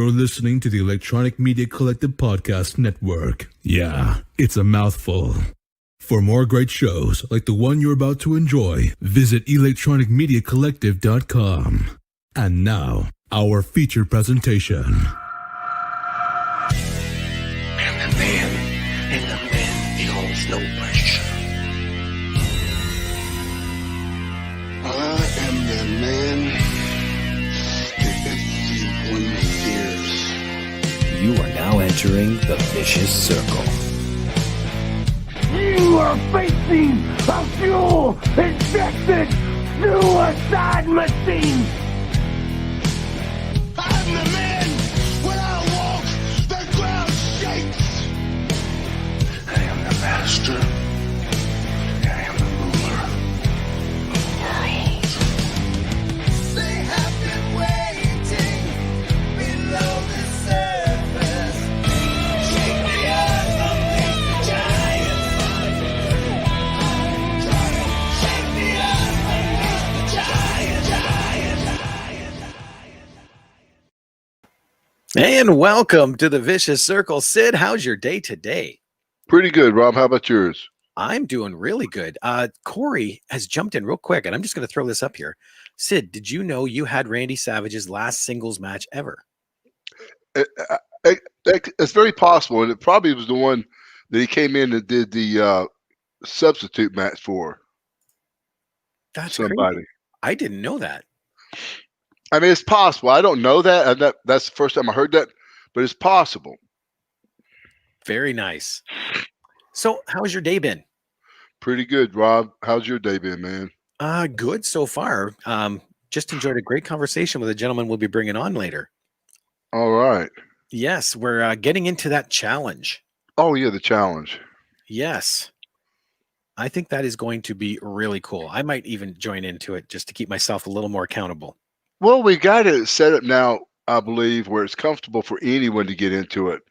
You're listening to the Electronic Media Collective Podcast Network. Yeah, it's a mouthful. For more great shows like the one you're about to enjoy, visit electronicmediacollective.com. And now, our feature presentation. And the man he holds no pressure. I am the man that everyone fears. You are now entering the vicious circle. You are facing a fuel-injected suicide machine! I'm the man. When I walk, the ground shakes. I am the master. I am the ruler of the world. They have been waiting below the surface. Shake the earth beneath the giants. Shake the earth beneath the giants. And welcome to the vicious circle. Sid, how's your day today? Pretty good, Rob. How about yours? I'm doing really good. Corey has jumped in real quick, and I'm just going to throw this up here. Sid, did you know you had Randy Savage's last singles match ever? It's very possible, and it probably was the one that he came in and did the substitute match for That's somebody. crazy. I didn't know that. I mean, it's possible. I don't know that. That's the first time I heard that, but it's possible. Very nice. So, how's your day been? Pretty good, Rob. How's your day been, man? Good so far. Just enjoyed a great conversation with a gentleman we'll be bringing on later. All right. Yes, we're getting into that challenge. Oh, yeah, the challenge. Yes. I think that is going to be really cool. I might even join into it just to keep myself a little more accountable. Well, we got it set up now, I believe, where it's comfortable for anyone to get into it,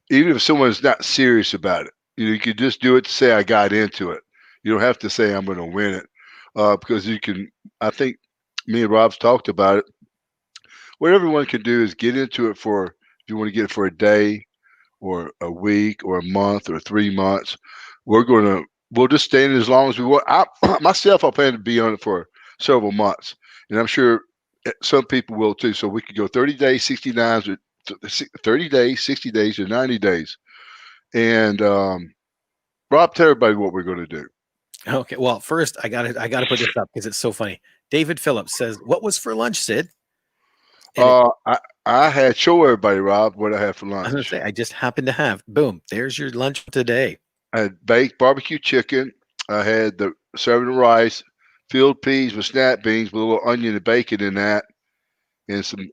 even if someone's not serious about it. You could just do it to say, I got into it. You don't have to say, I'm going to win it. Because you can, I think me and Rob's talked about it. What everyone can do is get into it for, if you want to get it for a day or a week or a month or 3 months, we'll just stay in it as long as we want. Myself, I plan to be on it for several months. And I'm sure some people will too. So we could go 30 days, 30 days, 60 days, or 90 days. And Rob, tell everybody what we're going to do. Okay. Well, first I gotta put this up because it's so funny. David Phillips says, "What was for lunch, Sid?" And I had show everybody, Rob, what I had for I was gonna lunch. say I just happened to have boom. There's your lunch today. I had baked barbecue chicken. I had the serving of rice, filled peas with snap beans with a little onion and bacon in that, and some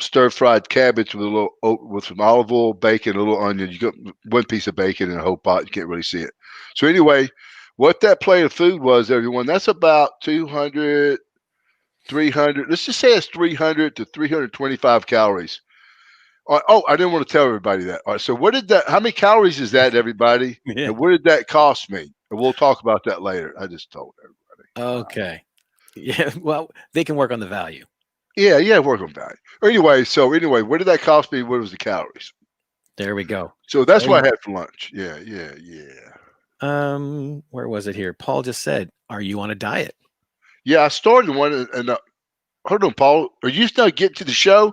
stir-fried cabbage with with some olive oil, bacon, a little onion. You got one piece of bacon in a whole pot. You can't really see it. So anyway, what that plate of food was, everyone, that's about 200, 300. Let's just say it's 300 to 325 calories. Oh, I didn't want to tell everybody that. All right, so how many calories is that, everybody? Yeah. And what did that cost me? And we'll talk about that later. I just told everybody. Okay. Yeah. Well, they can work on the value. Yeah, work on value. Anyway, what did that cost me? What was the calories? There we go. So that's what I had for lunch. Yeah. Where was it here? Paul just said, "Are you on a diet?" Yeah, I started one, and hold on, Paul. Are you still getting to the show?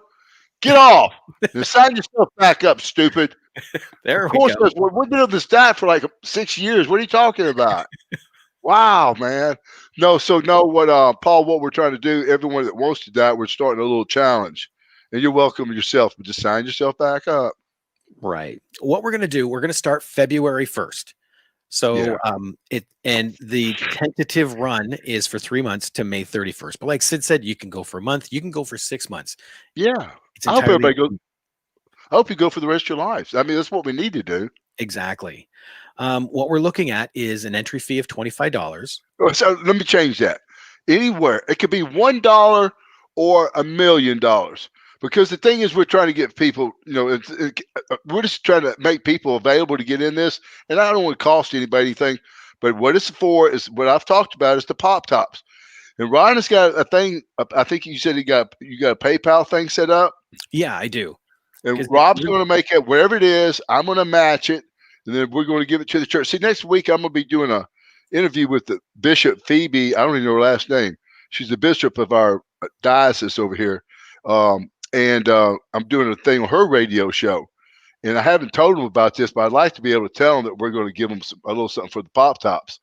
Get off and sign yourself back up, stupid. There Of we course, go. we've been on this diet for like 6 years. What are you talking about? Wow, man. No, Paul, what we're trying to do, everyone that wants to diet, we're starting a little challenge. And you're welcome yourself, but just sign yourself back up. Right. What we're going to do, we're going to start February 1st. So Yeah. and the tentative run is for 3 months to May 31st. But like Sid said, you can go for a month, you can go for 6 months. Yeah. It's I hope entirely everybody goes. I hope you go for the rest of your lives. I mean, that's what we need to do. exactly. What we're looking at is an entry fee of $25. So let me change that. Anywhere. It could be $1 or $1 million. Because the thing is, we're trying to get people, we're just trying to make people available to get in this. And I don't want to cost anybody anything. But what it's for is what I've talked about is the pop tops. And Ron has got a thing. I think you said you got a PayPal thing set up. Yeah, I do. And 'Cause Rob's going to make it wherever it is. I'm going to match it, and then we're going to give it to the church. See, next week I'm going to be doing a interview with the Bishop Phoebe. I don't even know her last name. She's the bishop of our diocese over here, and I'm doing a thing on her radio show. And I haven't told them about this, but I'd like to be able to tell them that we're going to give them a little something for the Pop Tops.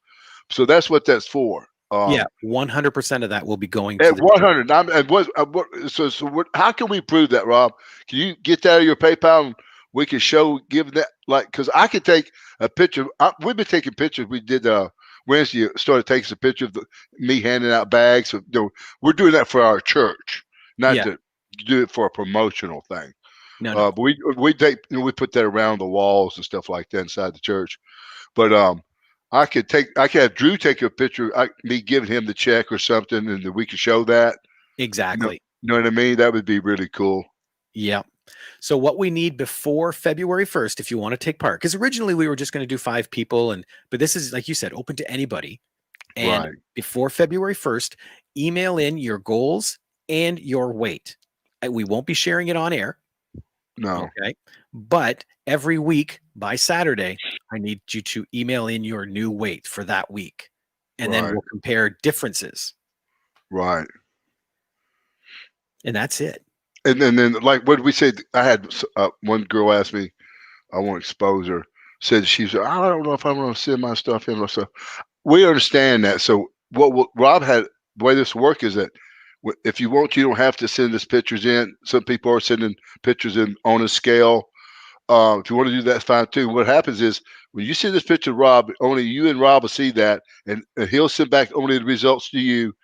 So that's what that's for. Yeah, 100% of that will be going to At the 100. And what? How can we prove that, Rob? Can you get that out of your PayPal? And we can give that, like, because I could take a picture. We've been taking pictures. We did Wednesday. Started taking some picture of me handing out bags. So, we're doing that for our church, not to do it for a promotional thing. No. But we take we put that around the walls and stuff like that inside the church. But I could have Drew take a picture, me giving him the check or something, and then we could show that. Exactly. You know what I mean? That would be really cool. Yeah. So what we need before February 1st, if you want to take part, because originally we were just going to do 5 people, but this is, like you said, open to anybody. And before February 1st, email in your goals and your weight. We won't be sharing it on air. No. Okay. But every week by Saturday, I need you to email in your new weight for that week. And then we'll compare differences. Right. And that's it. And then like, what did we say? I had one girl ask me, I won't expose her, said she's, I don't know if I'm going to send my stuff in or stuff. We understand that. So what Rob had, the way this work is that if you want, you don't have to send us pictures in. Some people are sending pictures in on a scale. If you want to do that, fine too. What happens is when you send this picture to Rob, only you and Rob will see that, and he'll send back only the results to you.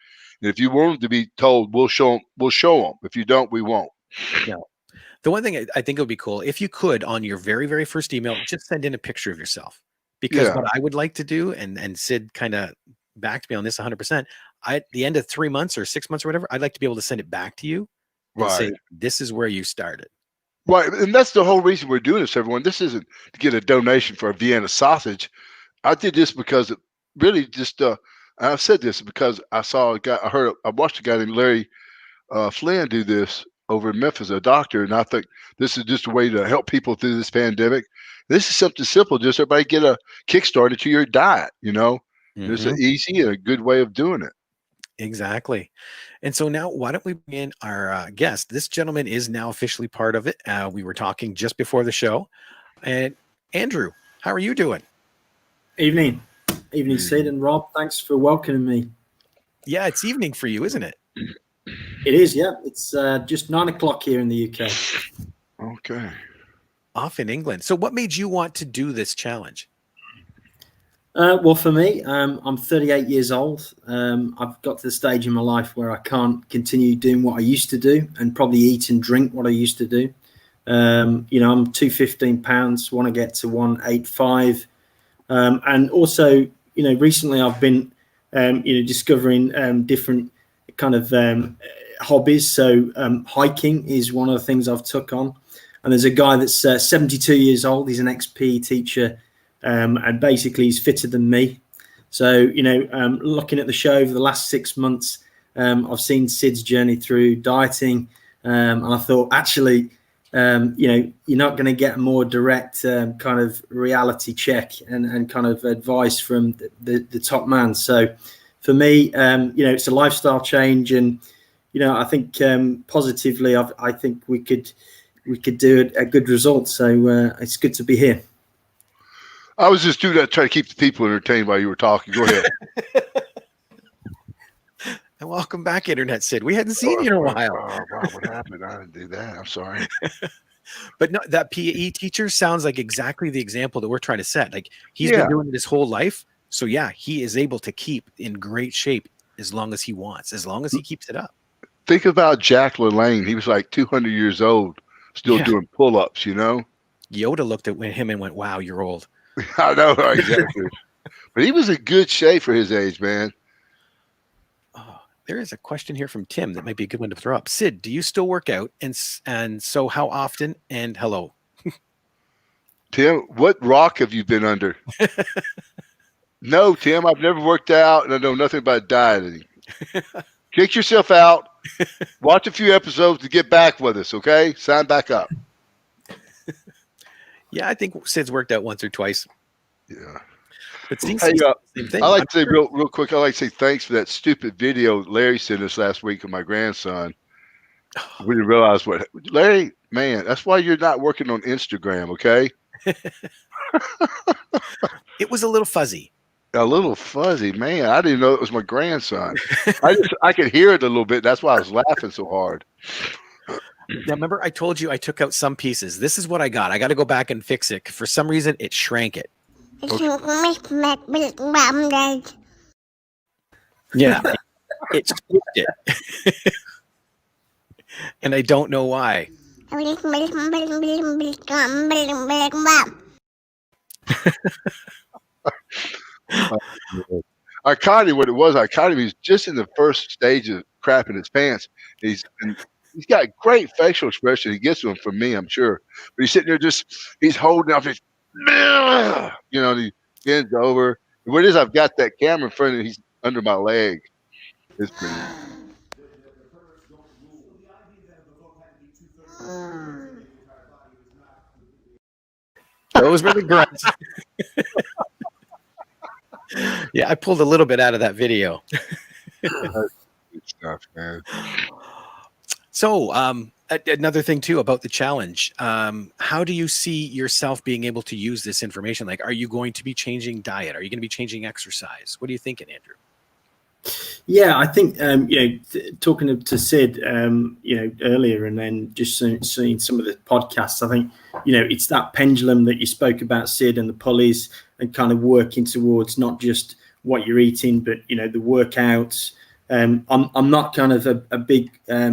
And if you want them to be told, we'll show them. If you don't, we won't. Yeah. The one thing I think it would be cool if you could, on your very, very first email, just send in a picture of yourself. Because what I would like to do, and Sid kind of backed me on this 100%. At the end of 3 months or 6 months or whatever, I'd like to be able to send it back to you and say, this is where you started. Right. And that's the whole reason we're doing this, everyone. This isn't to get a donation for a Vienna sausage. I did this because it really just, I've said this because I saw a guy, I watched a guy named Larry Flynn do this over in Memphis, a doctor. And I think this is just a way to help people through this pandemic. This is something simple. Just everybody get a kickstart to your diet, It's an easy and a good way of doing it. Exactly. And so now why don't we bring in our guest? This gentleman is now officially part of it. We were talking just before the show. And Andrew, how are you doing? Evening, Sid and Rob. Thanks for welcoming me. Yeah, it's evening for you, isn't it? It is, yeah. It's just 9 o'clock here in the UK. Okay. Off in England. So what made you want to do this challenge? Well, for me, I'm 38 years old. I've got to the stage in my life where I can't continue doing what I used to do and probably eat and drink what I used to do. I'm 215 pounds, want to get to 185. And also, recently I've been, discovering different kind of hobbies. So hiking is one of the things I've took on. And there's a guy that's 72 years old. He's an ex-PE teacher. And basically he's fitter than me. So, looking at the show over the last 6 months, I've seen Sid's journey through dieting. And I thought, actually, you're not going to get a more direct kind of reality check and kind of advice from the top man. So for me, it's a lifestyle change. And, I think positively, I think we could do a good result. So it's good to be here. I was just doing that to try to keep the people entertained while you were talking. Go ahead. And welcome back, Internet Sid. We hadn't seen you in a while. Wow, what happened? I didn't do that. I'm sorry. But no, that PE teacher sounds like exactly the example that we're trying to set. Like he's been doing it his whole life. So yeah, he is able to keep in great shape as long as he wants, as long as he keeps it up. Think about Jack LaLanne. He was like 200 years old, still doing pull-ups, Yoda looked at him and went, wow, you're old. I know, exactly. But he was in good shape for his age, man. Oh, there is a question here from Tim that might be a good one to throw up. Sid, do you still work out? And so how often? And hello. Tim, what rock have you been under? No, Tim, I've never worked out, and I know nothing about dieting. Kick yourself out. Watch a few episodes to get back with us, okay? Sign back up. Yeah, I think Sid's worked out once or twice. Yeah. But see, Hey, same thing. I like I'm to say sure- real quick. I like to say thanks for that stupid video Larry sent us last week of my grandson. We didn't realize what Larry, man. That's why you're not working on Instagram, okay? It was a little fuzzy. A little fuzzy, man. I didn't know it was my grandson. I could hear it a little bit. That's why I was laughing so hard. Now, remember, I told you I took out some pieces. This is what I got. I got to go back and fix it. For some reason, it shrank it. Yeah, it skipped it. And I don't know why. I caught him what it was. I caught him. He's just in the first stage of crapping his pants. He's got great facial expression. He gets them from me, I'm sure. But he's sitting there he's holding up his, he bends over. What it is, I've got that camera in front of him. He's under my leg. It's pretty. Those were the grunts. Yeah, I pulled a little bit out of that video. Good stuff, man. So, another thing too about the challenge. How do you see yourself being able to use this information? Like, are you going to be changing diet? Are you going to be changing exercise? What are you thinking, Andrew? Yeah, I think talking to Sid, earlier, and then just seeing some of the podcasts. I think it's that pendulum that you spoke about, Sid, and the pulleys, and kind of working towards not just what you're eating, but the workouts. I'm not kind of a big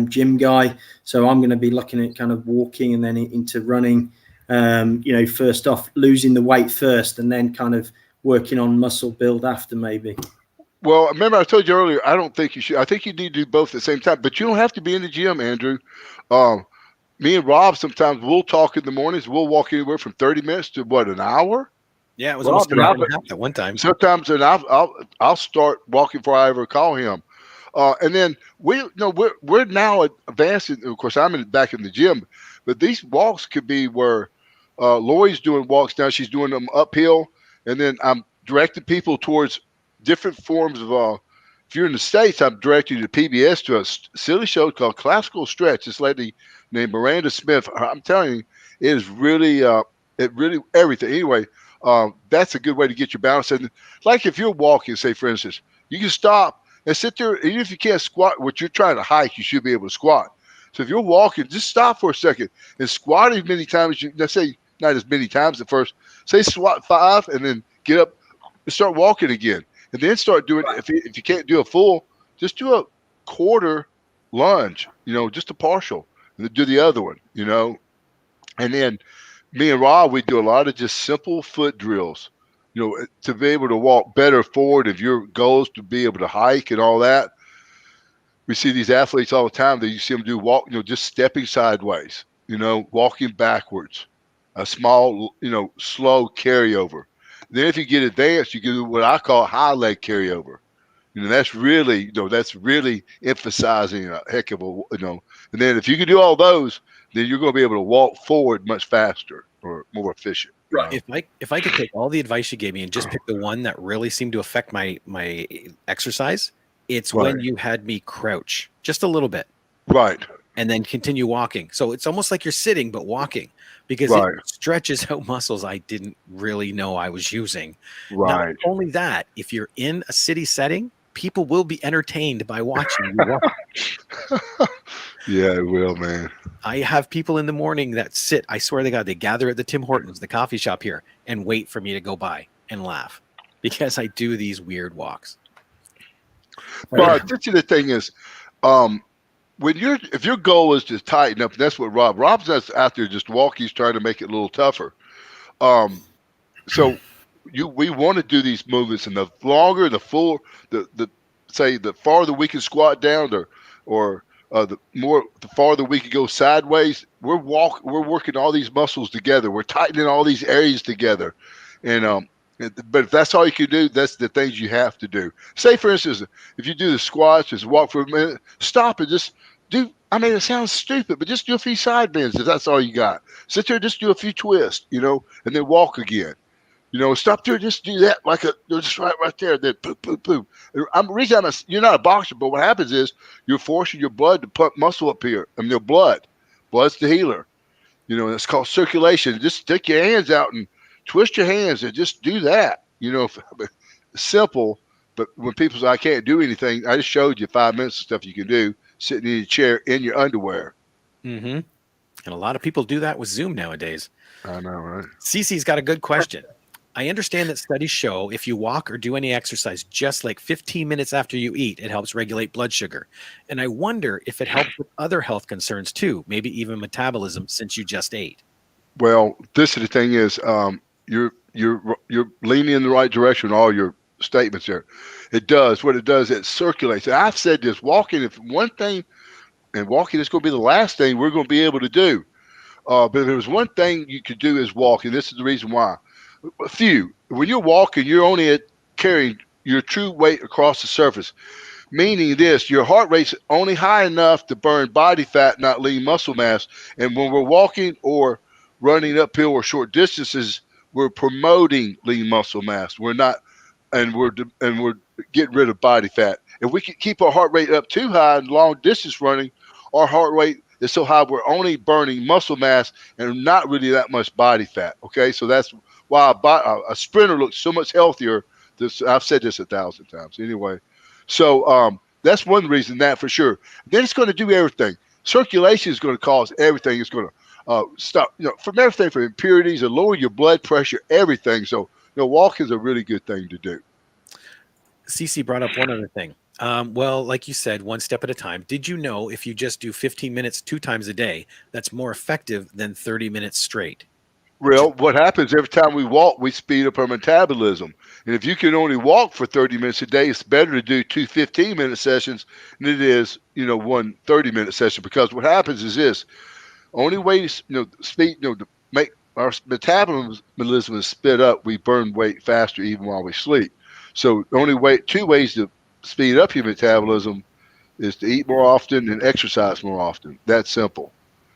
gym guy, so I'm going to be looking at kind of walking and then into running. First off, losing the weight first, and then kind of working on muscle build after, maybe. Well, remember I told you earlier, I don't think you should. I think you need to do both at the same time, but you don't have to be in the gym, Andrew. Me and Rob, sometimes we'll talk in the mornings. We'll walk anywhere from 30 minutes to an hour? Yeah, it was almost an hour and a half at one time. Sometimes, and I'll start walking before I ever call him. And then we're now advancing. Of course, I'm back in the gym, but these walks could be where Lori's doing walks now. She's doing them uphill, and then I'm directing people towards different forms of. If you're in the States, I'm directing you to PBS to a silly show called Classical Stretch. This lady named Miranda Smith. I'm telling you, it is really, everything. Anyway, that's a good way to get your balance. And like if you're walking, say for instance, you can stop and sit there. Even if you can't squat, what you're trying to hike, you should be able to squat. So if you're walking, just stop for a second and squat as many times as you. Let's say not as many times at first. Say squat 5 and then get up and start walking again. And then start doing, if you can't do a full, just do a quarter lunge, just a partial, and then do the other one, And then me and Rob, we do a lot of just simple foot drills, to be able to walk better forward. If your goal is to be able to hike and all that, we see these athletes all the time that you see them do walk, just stepping sideways, walking backwards, a small, slow carryover. Then if you get advanced, you can do what I call high leg carryover. That's really, that's really emphasizing a heck of a, And then if you can do all those, then you're going to be able to walk forward much faster or more efficient. Right. If I could take all the advice you gave me and just pick the one that really seemed to affect my exercise, it's when you had me crouch just a little bit. Right. And then continue walking. So it's almost like you're sitting, but walking. Because it stretches out muscles I didn't really know I was using. Right. Not only that, if you're in a city setting, people will be entertained by watching you walk. Yeah, it will, man. I have people in the morning that sit, I swear to God, they gather at the Tim Hortons, the coffee shop here, and wait for me to go by and laugh because I do these weird walks. But the thing is, if your goal is to tighten up, that's what Rob's not out there just walking. He's trying to make it a little tougher. So we want to do these movements, and the longer, the farther we can squat down, or the farther we can go sideways. We're working all these muscles together. We're tightening all these areas together, and but if that's all you can do, that's the things you have to do. Say, for instance, if you do the squats, just walk for a minute, stop and just do I mean, it sounds stupid, but just do a few side bends if that's all you got. Sit there, just do a few twists, and then walk again. Stop there, just do that like just right there. Then poop, poop, poop. You're not a boxer, but what happens is you're forcing your blood to pump muscle up here. I mean, the blood's the healer. It's called circulation. Just stick your hands out and twist your hands and just do that. Simple. But when people say I can't do anything, I just showed you 5 minutes of stuff you can do sitting in your chair in your underwear. Mm-hmm. And a lot of people do that with Zoom nowadays. I know, right? Cece's got a good question. I understand that studies show if you walk or do any exercise just like 15 minutes after you eat, it helps regulate blood sugar. And I wonder if it helps with other health concerns too, maybe even metabolism since you just ate. Well, this is the thing is you're leaning in the right direction, all your statements there. What it does, it circulates. And I've said this, walking is one thing, and walking is going to be the last thing we're going to be able to do. But if there's one thing you could do is walk, and this is the reason why. When you're walking, you're only carrying your true weight across the surface, meaning this, your heart rate's only high enough to burn body fat, not lean muscle mass. And when we're walking or running uphill or short distances, we're promoting lean muscle mass. We're not, and we're getting rid of body fat. If we can keep our heart rate up too high in long distance running, our heart rate is so high we're only burning muscle mass and not really that much body fat. Okay, so that's why a sprinter looks so much healthier. I've said this 1,000 times. Anyway, so that's one reason, that for sure. Then it's going to do everything. Circulation is going to cause everything. It's going to stop, from everything from impurities and lower your blood pressure, everything. So, walking is a really good thing to do. Cece brought up one other thing. Well, like you said, one step at a time. Did you know if you just do 15 minutes 2 times a day, that's more effective than 30 minutes straight? Well, what happens every time we walk, we speed up our metabolism. And if you can only walk for 30 minutes a day, it's better to do 2 15-minute sessions than it is, 1 30-minute session. Because what happens is this: only way to speed, to make our metabolism is sped up, we burn weight faster even while we sleep. So the only way, 2 ways to speed up your metabolism is to eat more often and exercise more often. That's simple,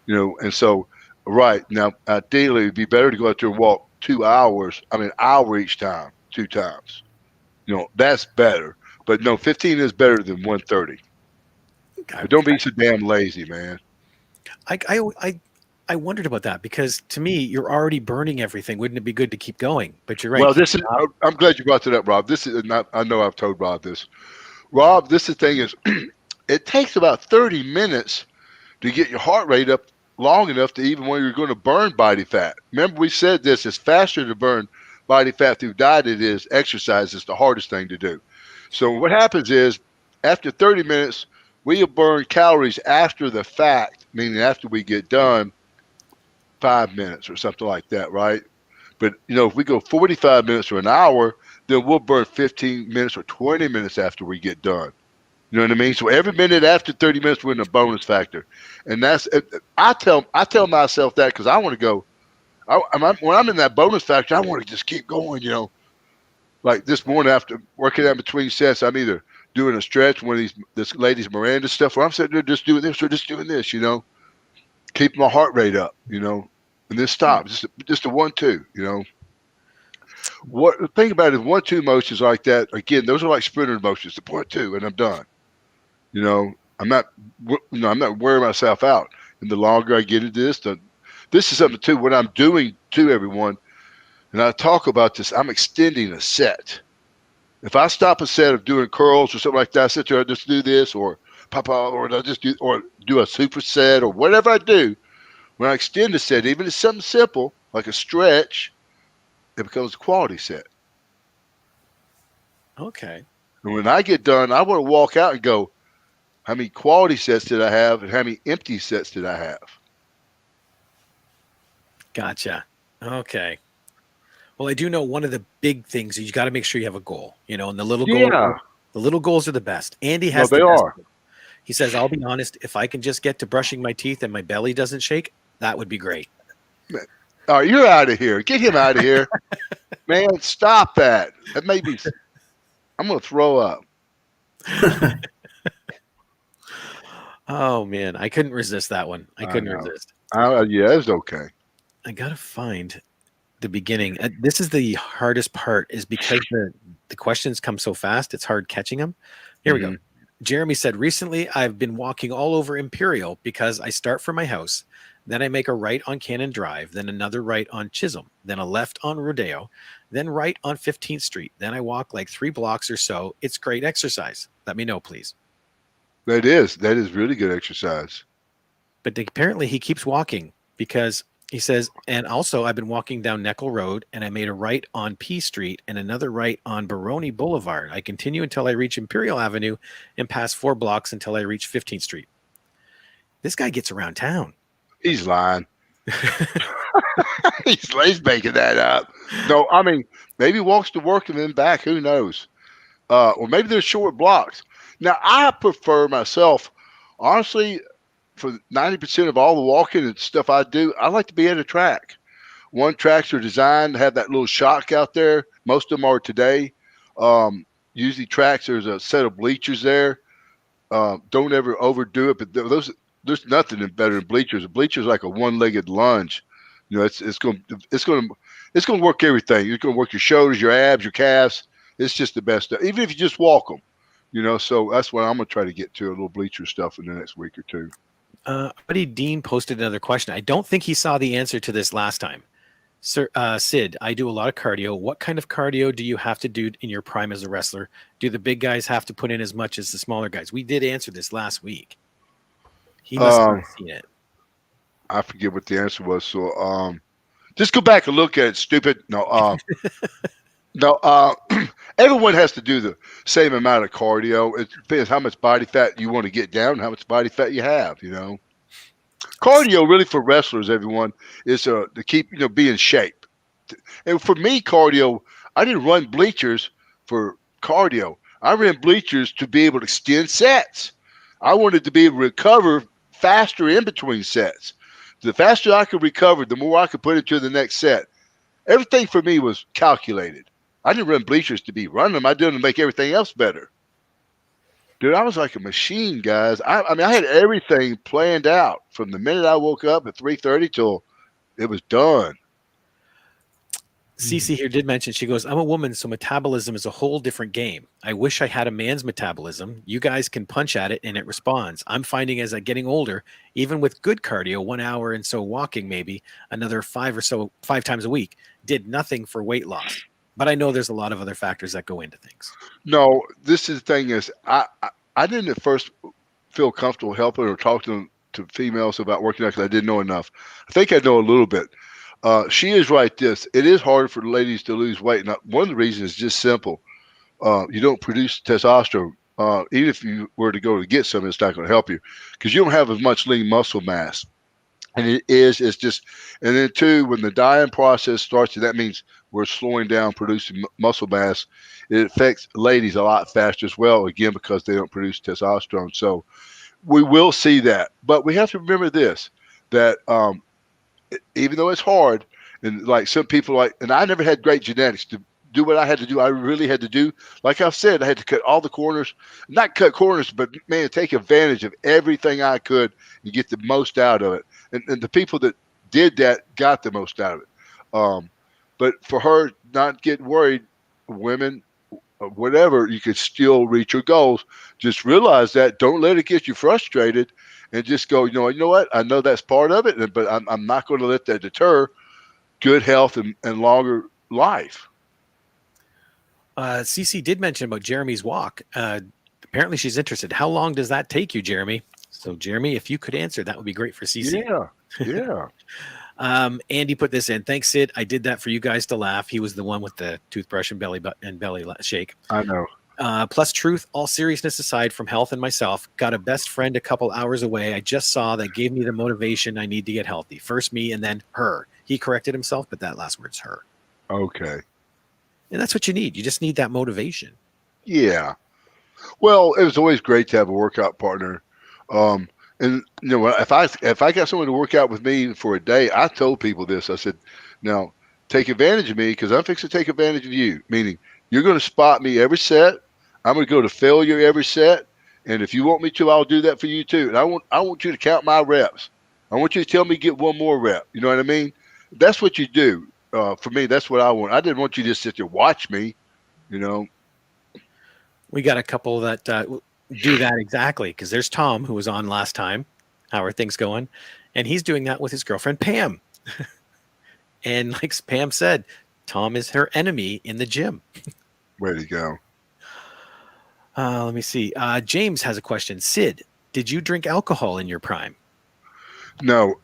and so. Right. Now, ideally, it'd be better to go out there and walk 2 hours. An hour each time, 2 times. That's better. But no, 15 is better than 130. But don't be so damn lazy, man. I wondered about that because to me, you're already burning everything. Wouldn't it be good to keep going? But you're right. Well, I'm glad you brought that up, Rob. This is not, I know I've told Rob this. Rob, this is the thing is, it takes about 30 minutes to get your heart rate up long enough to even when you're going to burn body fat. Remember, we said this: it's faster to burn body fat through diet than it is exercise. It's the hardest thing to do. So what happens is, after 30 minutes, we'll burn calories after the fact, meaning after we get done, 5 minutes or something like that, right? But if we go 45 minutes or an hour, then we'll burn 15 minutes or 20 minutes after we get done. You know what I mean? So every minute after 30 minutes, we're in a bonus factor. And that's, I tell myself that because I want to go, when I'm in that bonus factor, I want to just keep going, Like this morning after working out between sets, I'm either doing a stretch, one of this lady's Miranda stuff, or I'm sitting there just doing this or just doing this, keeping my heart rate up, and then stop, just a 1-2, What the thing about it is 1-2 motions like that, again, those are like sprinter motions, the 0.2, and I'm done. I'm not wearing myself out. And the longer I get into this is something too, what I'm doing to everyone, and I talk about this, I'm extending a set. If I stop a set of doing curls or something like that, I sit there, I just do this, or or I just do a superset or whatever I do. When I extend a set, even if it's something simple like a stretch, it becomes a quality set. Okay. And when I get done, I want to walk out and go, how many quality sets did I have and how many empty sets did I have? Gotcha. Okay. Well, I do know one of the big things is you got to make sure you have a goal, and the little goals, the little goals are the best. Andy has they are. He says, I'll be honest, if I can just get to brushing my teeth and my belly doesn't shake, that would be great. All right, you're out of here. Get him out of here. Man, stop that. That may be, I'm going to throw up. Oh man, I couldn't resist that one. I I couldn't know. resist. Yeah, it's okay. I gotta find the beginning. This is the hardest part, is because the questions come so fast. It's hard catching them. Here we go. Mhm. Jeremy said, recently I've been walking all over Imperial because I start from my house, then I make a right on Cannon Drive, then another right on Chisholm, then a left on Rodeo, then right on 15th Street. Then I walk like 3 blocks or so. It's great exercise. Let me know, please. That is really good exercise. But apparently he keeps walking because he says, and also I've been walking down Neckel Road and I made a right on P Street and another right on Baroni Boulevard. I continue until I reach Imperial Avenue and pass 4 blocks until I reach 15th Street. This guy gets around town. He's lying. he's making that up. No, I mean, maybe walks to work and then back. Who knows? Or maybe they're short blocks. Now, I prefer myself, honestly, for 90% of all the walking and stuff I do, I like to be at a track. One, tracks are designed to have that little shock out there. Most of them are today. Usually tracks, there's a set of bleachers there. Don't ever overdo it, but there's nothing better than bleachers. A bleacher's like a one-legged lunge. You know, it's going to work everything. It's going to work your shoulders, your abs, your calves. It's just the best. Even if you just walk them, you know. So that's what I'm going to try to get to, a little bleacher stuff in the next week or two. Buddy Dean posted another question. I don't think he saw the answer to this last time. Sir, Sid, I do a lot of cardio. What kind of cardio do you have to do in your prime as a wrestler? Do the big guys have to put in as much as the smaller guys? We did answer this last week. He must have seen it. I forget what the answer was. So just go back and look at it, stupid. No, no. Everyone has to do the same amount of cardio. It depends how much body fat you want to get down, and how much body fat you have. You know, cardio really for wrestlers, everyone, is to keep be in shape. And for me, cardio, I didn't run bleachers for cardio. I ran bleachers to be able to extend sets. I wanted to be able to recover faster in between sets. The faster I could recover, the more I could put into the next set. Everything for me was calculated. I didn't run bleachers to be running them. I did them to make everything else better. Dude, I was like a machine, guys. I mean, I had everything planned out from the minute I woke up at 3:30 till it was done. Cece here did mention, she goes, I'm a woman, so metabolism is a whole different game. I wish I had a man's metabolism. You guys can punch at it and it responds. I'm finding as I'm getting older, even with good cardio, 1 hour and so walking, maybe another 5 times a week, did nothing for weight loss. But I know there's a lot of other factors that go into things. No, this is the thing is, I didn't at first feel comfortable helping or talking to females about working out because I didn't know enough. I think I know a little bit. She is right. It is harder for the ladies to lose weight. Now, one of the reasons is just simple. You don't produce testosterone. Even if you were to go to get some, it's not going to help you because you don't have as much lean muscle mass. And it's just, and then two, when the dying process starts, that means we're slowing down producing muscle mass. It affects ladies a lot faster as well, again, because they don't produce testosterone. So we will see that. But we have to remember this, that even though it's hard, and like some people and I never had great genetics to do what I had to do. I really had to do, like I've said, I had to cut all the corners, not cut corners, but man, take advantage of everything I could and get the most out of it. And the people that did that got the most out of it. But for her, not getting worried, women, whatever, you can still reach your goals. Just realize that. Don't let it get you frustrated, and just go, you know what? I know that's part of it, but I'm not going to let that deter good health and longer life. Cece did mention about Jeremy's walk. Apparently she's interested. How long does that take you, Jeremy? So Jeremy, if you could answer, that would be great for Cece. Yeah. Andy put this in. Thanks, Sid. I did that for you guys to laugh. He was the one with the toothbrush and belly shake. I know. Plus truth, all seriousness aside from health and myself, got a best friend a couple hours away. I just saw that gave me the motivation I need to get healthy. First me and then her. He corrected himself, but that last word's her. Okay. And that's what you need. You just need that motivation. Yeah. Well, it was always great to have a workout partner. And if I got someone to work out with me for a day, I told people this. I said, now take advantage of me because I'm fixing to take advantage of you. Meaning you're going to spot me every set. I'm going to go to failure every set. And if you want me to, I'll do that for you too. And I want you to count my reps. I want you to tell me get one more rep. You know what I mean? That's what you do. For me, that's what I want. I didn't want you to just sit there watch me. You know. We got a couple that do that exactly, because there's Tom, who was on last time. How are things going? And he's doing that with his girlfriend Pam. And like Pam said, Tom is her enemy in the gym. Way to go. Let me see. James has a question. Sid, did you drink alcohol in your prime? No,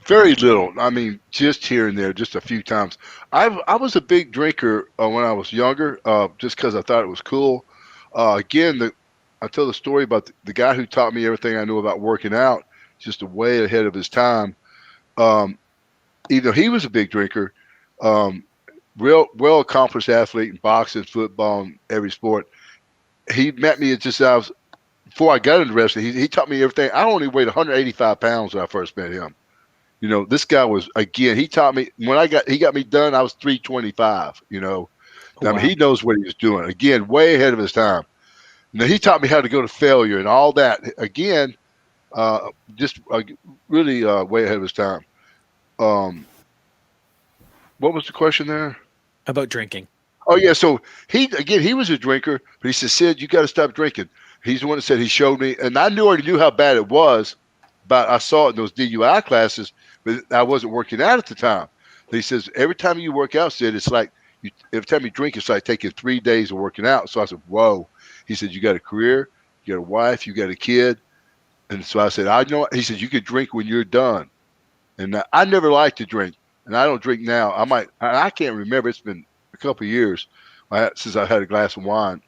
very little. I mean, just here and there, just a few times. I was a big drinker when I was younger, just because I thought it was cool. Again, I tell the story about the guy who taught me everything I knew about working out, just way ahead of his time. Even though he was a big drinker, real well accomplished athlete in boxing, football, and every sport. He met me before I got into wrestling. He taught me everything. I only weighed 185 pounds when I first met him. You know, this guy was, again, he taught me he got me done, I was 325, you know. Oh, I mean, he knows what he was doing. Again, way ahead of his time. Now, he taught me how to go to failure and all that. Again, just really way ahead of his time. What was the question there? About drinking. Oh, yeah. So he was a drinker, but he said, Sid, you got to stop drinking. He's the one that said he showed me, and I already knew how bad it was, but I saw it in those DUI classes, but I wasn't working out at the time. He says, every time you work out, Sid, it's like, every time you drink, it's like taking 3 days of working out. So I said, whoa. He said, you got a career, you got a wife, you got a kid. And so I said, I know. He said, you could drink when you're done. And I never liked to drink, and I don't drink now. I can't remember. It's been a couple of years since I had a glass of wine.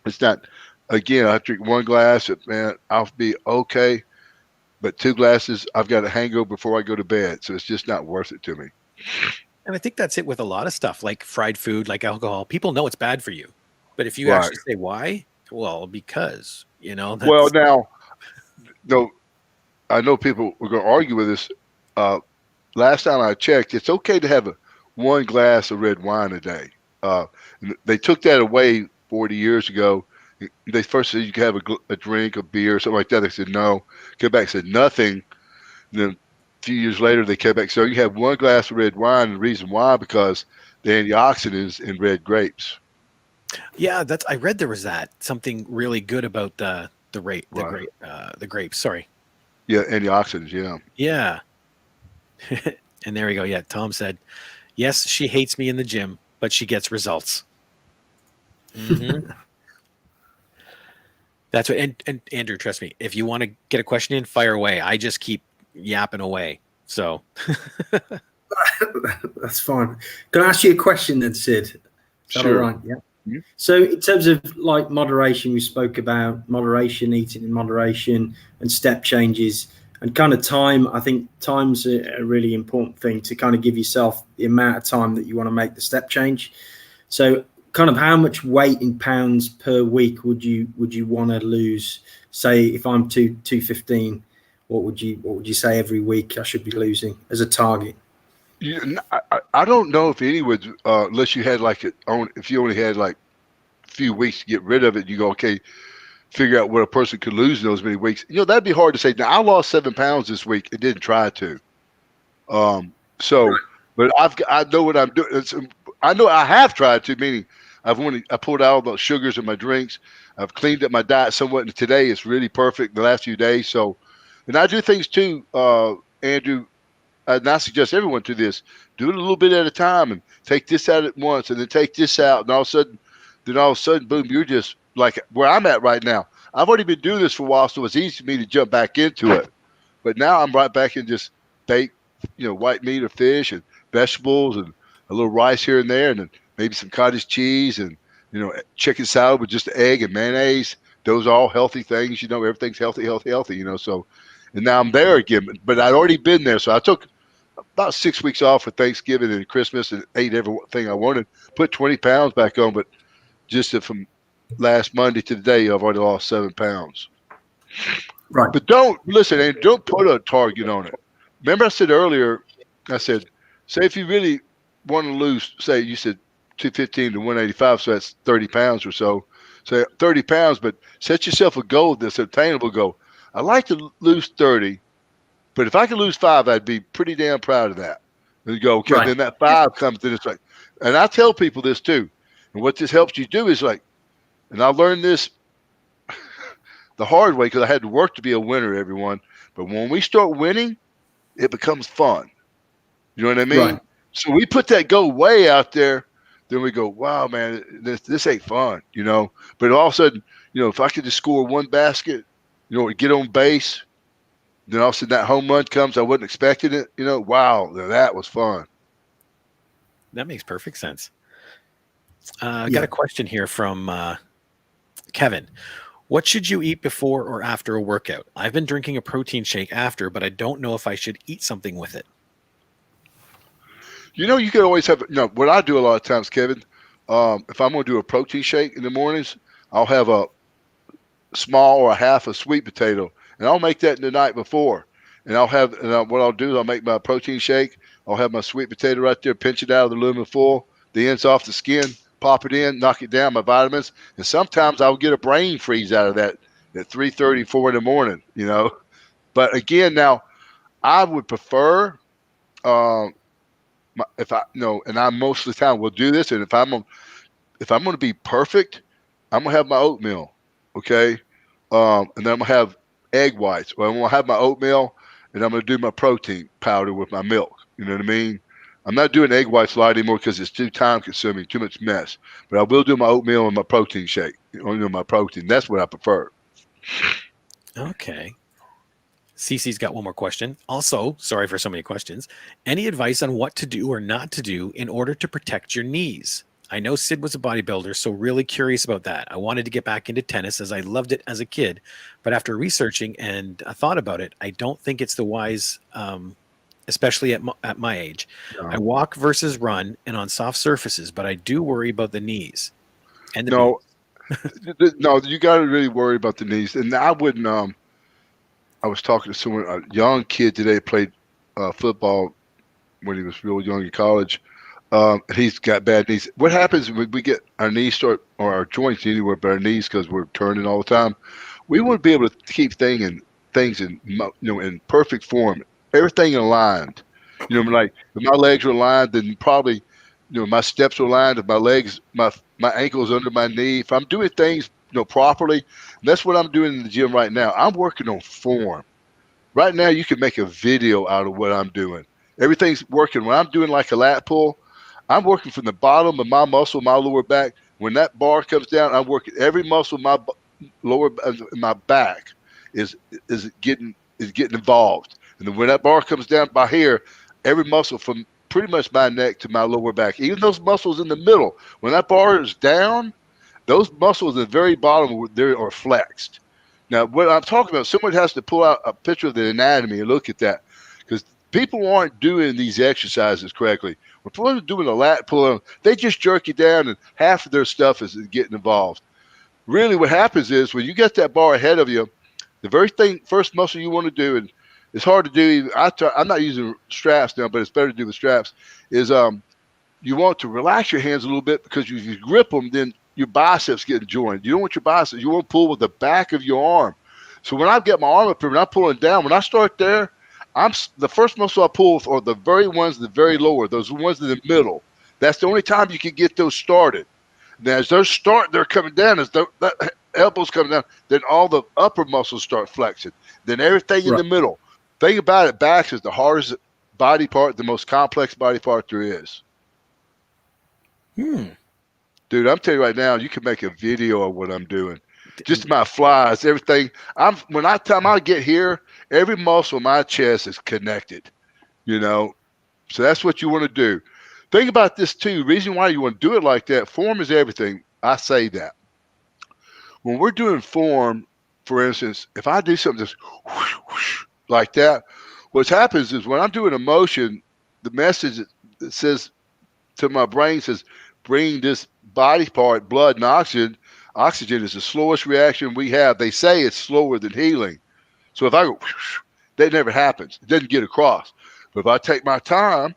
It's not, again, I drink one glass, man, I'll be okay. But 2 glasses, I've got a hangover before I go to bed. So it's just not worth it to me. And I think that's it with a lot of stuff, like fried food, like alcohol. People know it's bad for you. But if you Right. actually say why, well, because, you know. Well, now, no, I know people are going to argue with this. Last time I checked, it's okay to have 1 glass of red wine a day. They took that away 40 years ago. They first said you could have a drink, a beer, something like that. They said no. Came back and said nothing. And then a few years later, they came back. So you have 1 glass of red wine. And the reason why, because the antioxidants in red grapes. Yeah, I read there was something really good about the grapes. Sorry. Yeah, antioxidants. Yeah. Yeah. And there we go. Yeah, Tom said, yes, she hates me in the gym, but she gets results. Mm-hmm. That's what. And Andrew, trust me, if you want to get a question in, fire away. I just keep yapping away. So That's fine. Can I ask you a question then, Sid? Is that all right? Yeah. Mm-hmm. So in terms of like moderation, we spoke about moderation, eating in moderation, and step changes, and kind of time. I think time's a really important thing to kind of give yourself the amount of time that you want to make the step change. So kind of how much weight in pounds per week would you want to lose? Say if I'm 215, what would you say every week I should be losing as a target? I don't know if anyone, unless you had if you only had like a few weeks to get rid of it, you go, okay, figure out what a person could lose in those many weeks. You know, that'd be hard to say. Now, I lost 7 pounds this week. I didn't try to. But I know what I'm doing. I know I have tried to, meaning I pulled out all the sugars in my drinks. I've cleaned up my diet somewhat, and today it's really perfect the last few days. So, and I do things too, Andrew. And I suggest everyone do this. Do it a little bit at a time and take this out at once and then take this out. And all of a sudden, boom, you're just like where I'm at right now. I've already been doing this for a while, so it's easy for me to jump back into it. But now I'm right back in just bake, white meat or fish and vegetables and a little rice here and there, and then maybe some cottage cheese and, chicken salad with just egg and mayonnaise. Those are all healthy things. Everything's healthy, so, and now I'm there again, but I'd already been there. So I took about 6 weeks off for Thanksgiving and Christmas and ate everything I wanted, put 20 pounds back on, but just from last Monday to today, I've already lost 7 pounds. Right. But don't put a target on it. Remember I said earlier, say if you really want to lose, say you said 215 to 185, so that's 30 pounds or so. say 30 pounds, but set yourself a goal that's obtainable goal. I'd like to lose 30, but if I could lose 5, I'd be pretty damn proud of that. And you go, okay, Right. then that 5 comes in. It's like, and I tell people this too. And what this helps you do is like, and I learned this the hard way because I had to work to be a winner, everyone. But when we start winning, it becomes fun. You know what I mean? Right. So we put that goal way out there. Then we go, wow, man, this ain't fun, you know. But all of a sudden, you know, if I could just score 1 basket, you know, get on base, then all of a sudden that home run comes. I wasn't expecting it, you know. Wow, that was fun. That makes perfect sense. I got a question here from Kevin. What should you eat before or after a workout? I've been drinking a protein shake after, but I don't know if I should eat something with it. You know, you could always have, you know, what I do a lot of times, Kevin, if I'm going to do a protein shake in the mornings, I'll have a small or a half a sweet potato, and I'll make that the night before. And I'll have, what I'll do is I'll make my protein shake. I'll have my sweet potato right there, pinch it out of the aluminum foil, the ends off the skin, pop it in, knock it down, my vitamins. And sometimes I'll get a brain freeze out of that at 3:30, 4 in the morning, you know. But again, now I would prefer, if I, you know, and I most of the time will do this. And if I'm going to be perfect, I'm going to have my oatmeal. Okay. And then I'm going to have egg whites. Well, I'm going to have my oatmeal and I'm going to do my protein powder with my milk. You know what I mean? I'm not doing egg whites a lot anymore because it's too time consuming, too much mess. But I will do my oatmeal and my protein shake. You know, my protein. That's what I prefer. Okay. Cece's got one more question. Also, sorry for so many questions. Any advice on what to do or not to do in order to protect your knees? I know Sid was a bodybuilder, so really curious about that. I wanted to get back into tennis as I loved it as a kid, but after researching and I thought about it, I don't think it's the wise, especially at my age. No. I walk versus run and on soft surfaces, but I do worry about the knees. And the No, no, you got to really worry about the knees. And I wouldn't. I was talking to someone, a young kid today, played football when he was real young in college. He's got bad knees. What happens when we get our knees or our joints anywhere but our knees because we're turning all the time? We want to be able to keep things in, you know, in perfect form, everything aligned. You know, like if my legs are aligned, then probably, you know, my steps are aligned. If my legs, my ankles under my knee, if I'm doing things, you know, properly, that's what I'm doing in the gym right now. I'm working on form. Right now, you can make a video out of what I'm doing. Everything's working. When I'm doing like a lat pull, I'm working from the bottom of my muscle, my lower back. When that bar comes down, I'm working every muscle in my my back is getting involved. And then when that bar comes down by here, every muscle from pretty much my neck to my lower back, even those muscles in the middle, when that bar is down, those muscles at the very bottom there are flexed. Now, what I'm talking about, someone has to pull out a picture of the anatomy and look at that because people aren't doing these exercises correctly. When people are doing a lat pull, they just jerk you down and half of their stuff is getting involved. Really what happens is when you get that bar ahead of you, the very first muscle you want to do, and it's hard to do, I'm not using straps now, but it's better to do with straps, is you want to relax your hands a little bit because if you grip them, then your biceps get joined. You don't want your biceps. You want to pull with the back of your arm. So when I get my arm up here and I'm pulling down, when I start there, the first muscle I pull are the very ones, the very lower, those ones in the middle. That's the only time you can get those started. Now, as they're coming down, as that elbows coming down, then all the upper muscles start flexing. Then everything in the middle. Think about it, back is the hardest body part, the most complex body part there is. Dude, I'm telling you right now, you can make a video of what I'm doing. Just my flies, everything. When I get here, every muscle in my chest is connected, you know. So that's what you want to do. Think about this too. Reason why you want to do it like that, form is everything. I say that. When we're doing form, for instance, if I do something just whoosh, whoosh, like that, what happens is when I'm doing a motion, the message that says to my brain says, bring this body part, blood and oxygen. Oxygen is the slowest reaction we have. They say it's slower than healing. So if I go, whoosh, that never happens. It doesn't get across. But if I take my time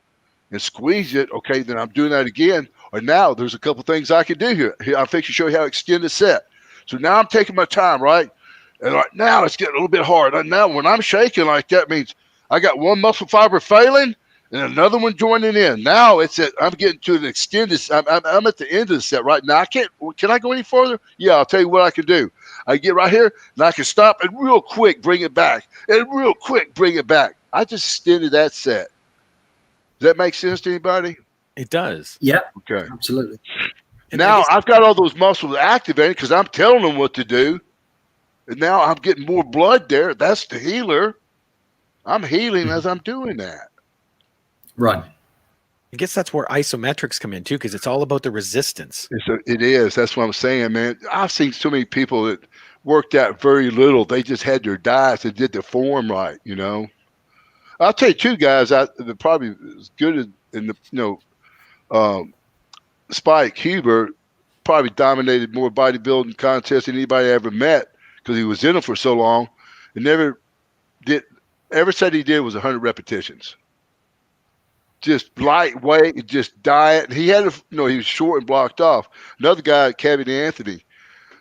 and squeeze it, okay, then I'm doing that again. Or now there's a couple things I can do here. I'm fixing to show you how to extend a set. So now I'm taking my time, right? And right now it's getting a little bit hard. And now when I'm shaking like that means I got one muscle fiber failing and another one joining in. Now I'm getting to an extended. I'm at the end of the set right now. Can I go any further? Yeah, I'll tell you what I can do. I get right here and I can stop and real quick bring it back and real quick bring it back. I just extended that set. Does that make sense to anybody? It does. Yeah, Okay. absolutely. And Now I guess- I've got all those muscles activated because I'm telling them what to do. And now I'm getting more blood there. That's the healer. I'm healing as I'm doing that. Right. I guess that's where isometrics come in too, because it's all about the resistance. It is. That's what I'm saying, man. I've seen so many people that worked out very little. They just had their diets and did the form right, you know. I'll tell you two guys that probably as good in the Spike Huber probably dominated more bodybuilding contests than anybody I ever met because he was in them for so long and never said he did was 100 repetitions. Just lightweight, just diet. He had he was short and blocked off. Another guy, Kevin Anthony,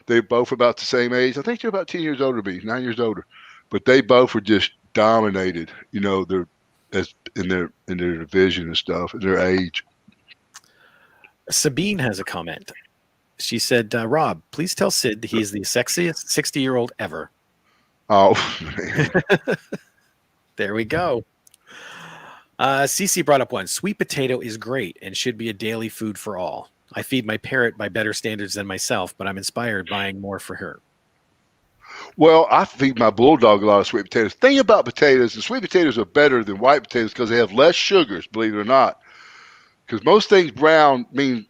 they're both about the same age. I think they're about 10 years older than me, 9 years older. But they both were just dominated, they're in their division and stuff, and their age. Sabine has a comment. She said, Rob, please tell Sid he is the sexiest 60-year-old ever. Oh, man. There we go. Cece brought up one. Sweet potato is great and should be a daily food for all. I feed my parrot by better standards than myself, but I'm inspired buying more for her. Well, I feed my bulldog a lot of sweet potatoes. Thing about potatoes, the sweet potatoes are better than white potatoes because they have less sugars, believe it or not. Because most things brown means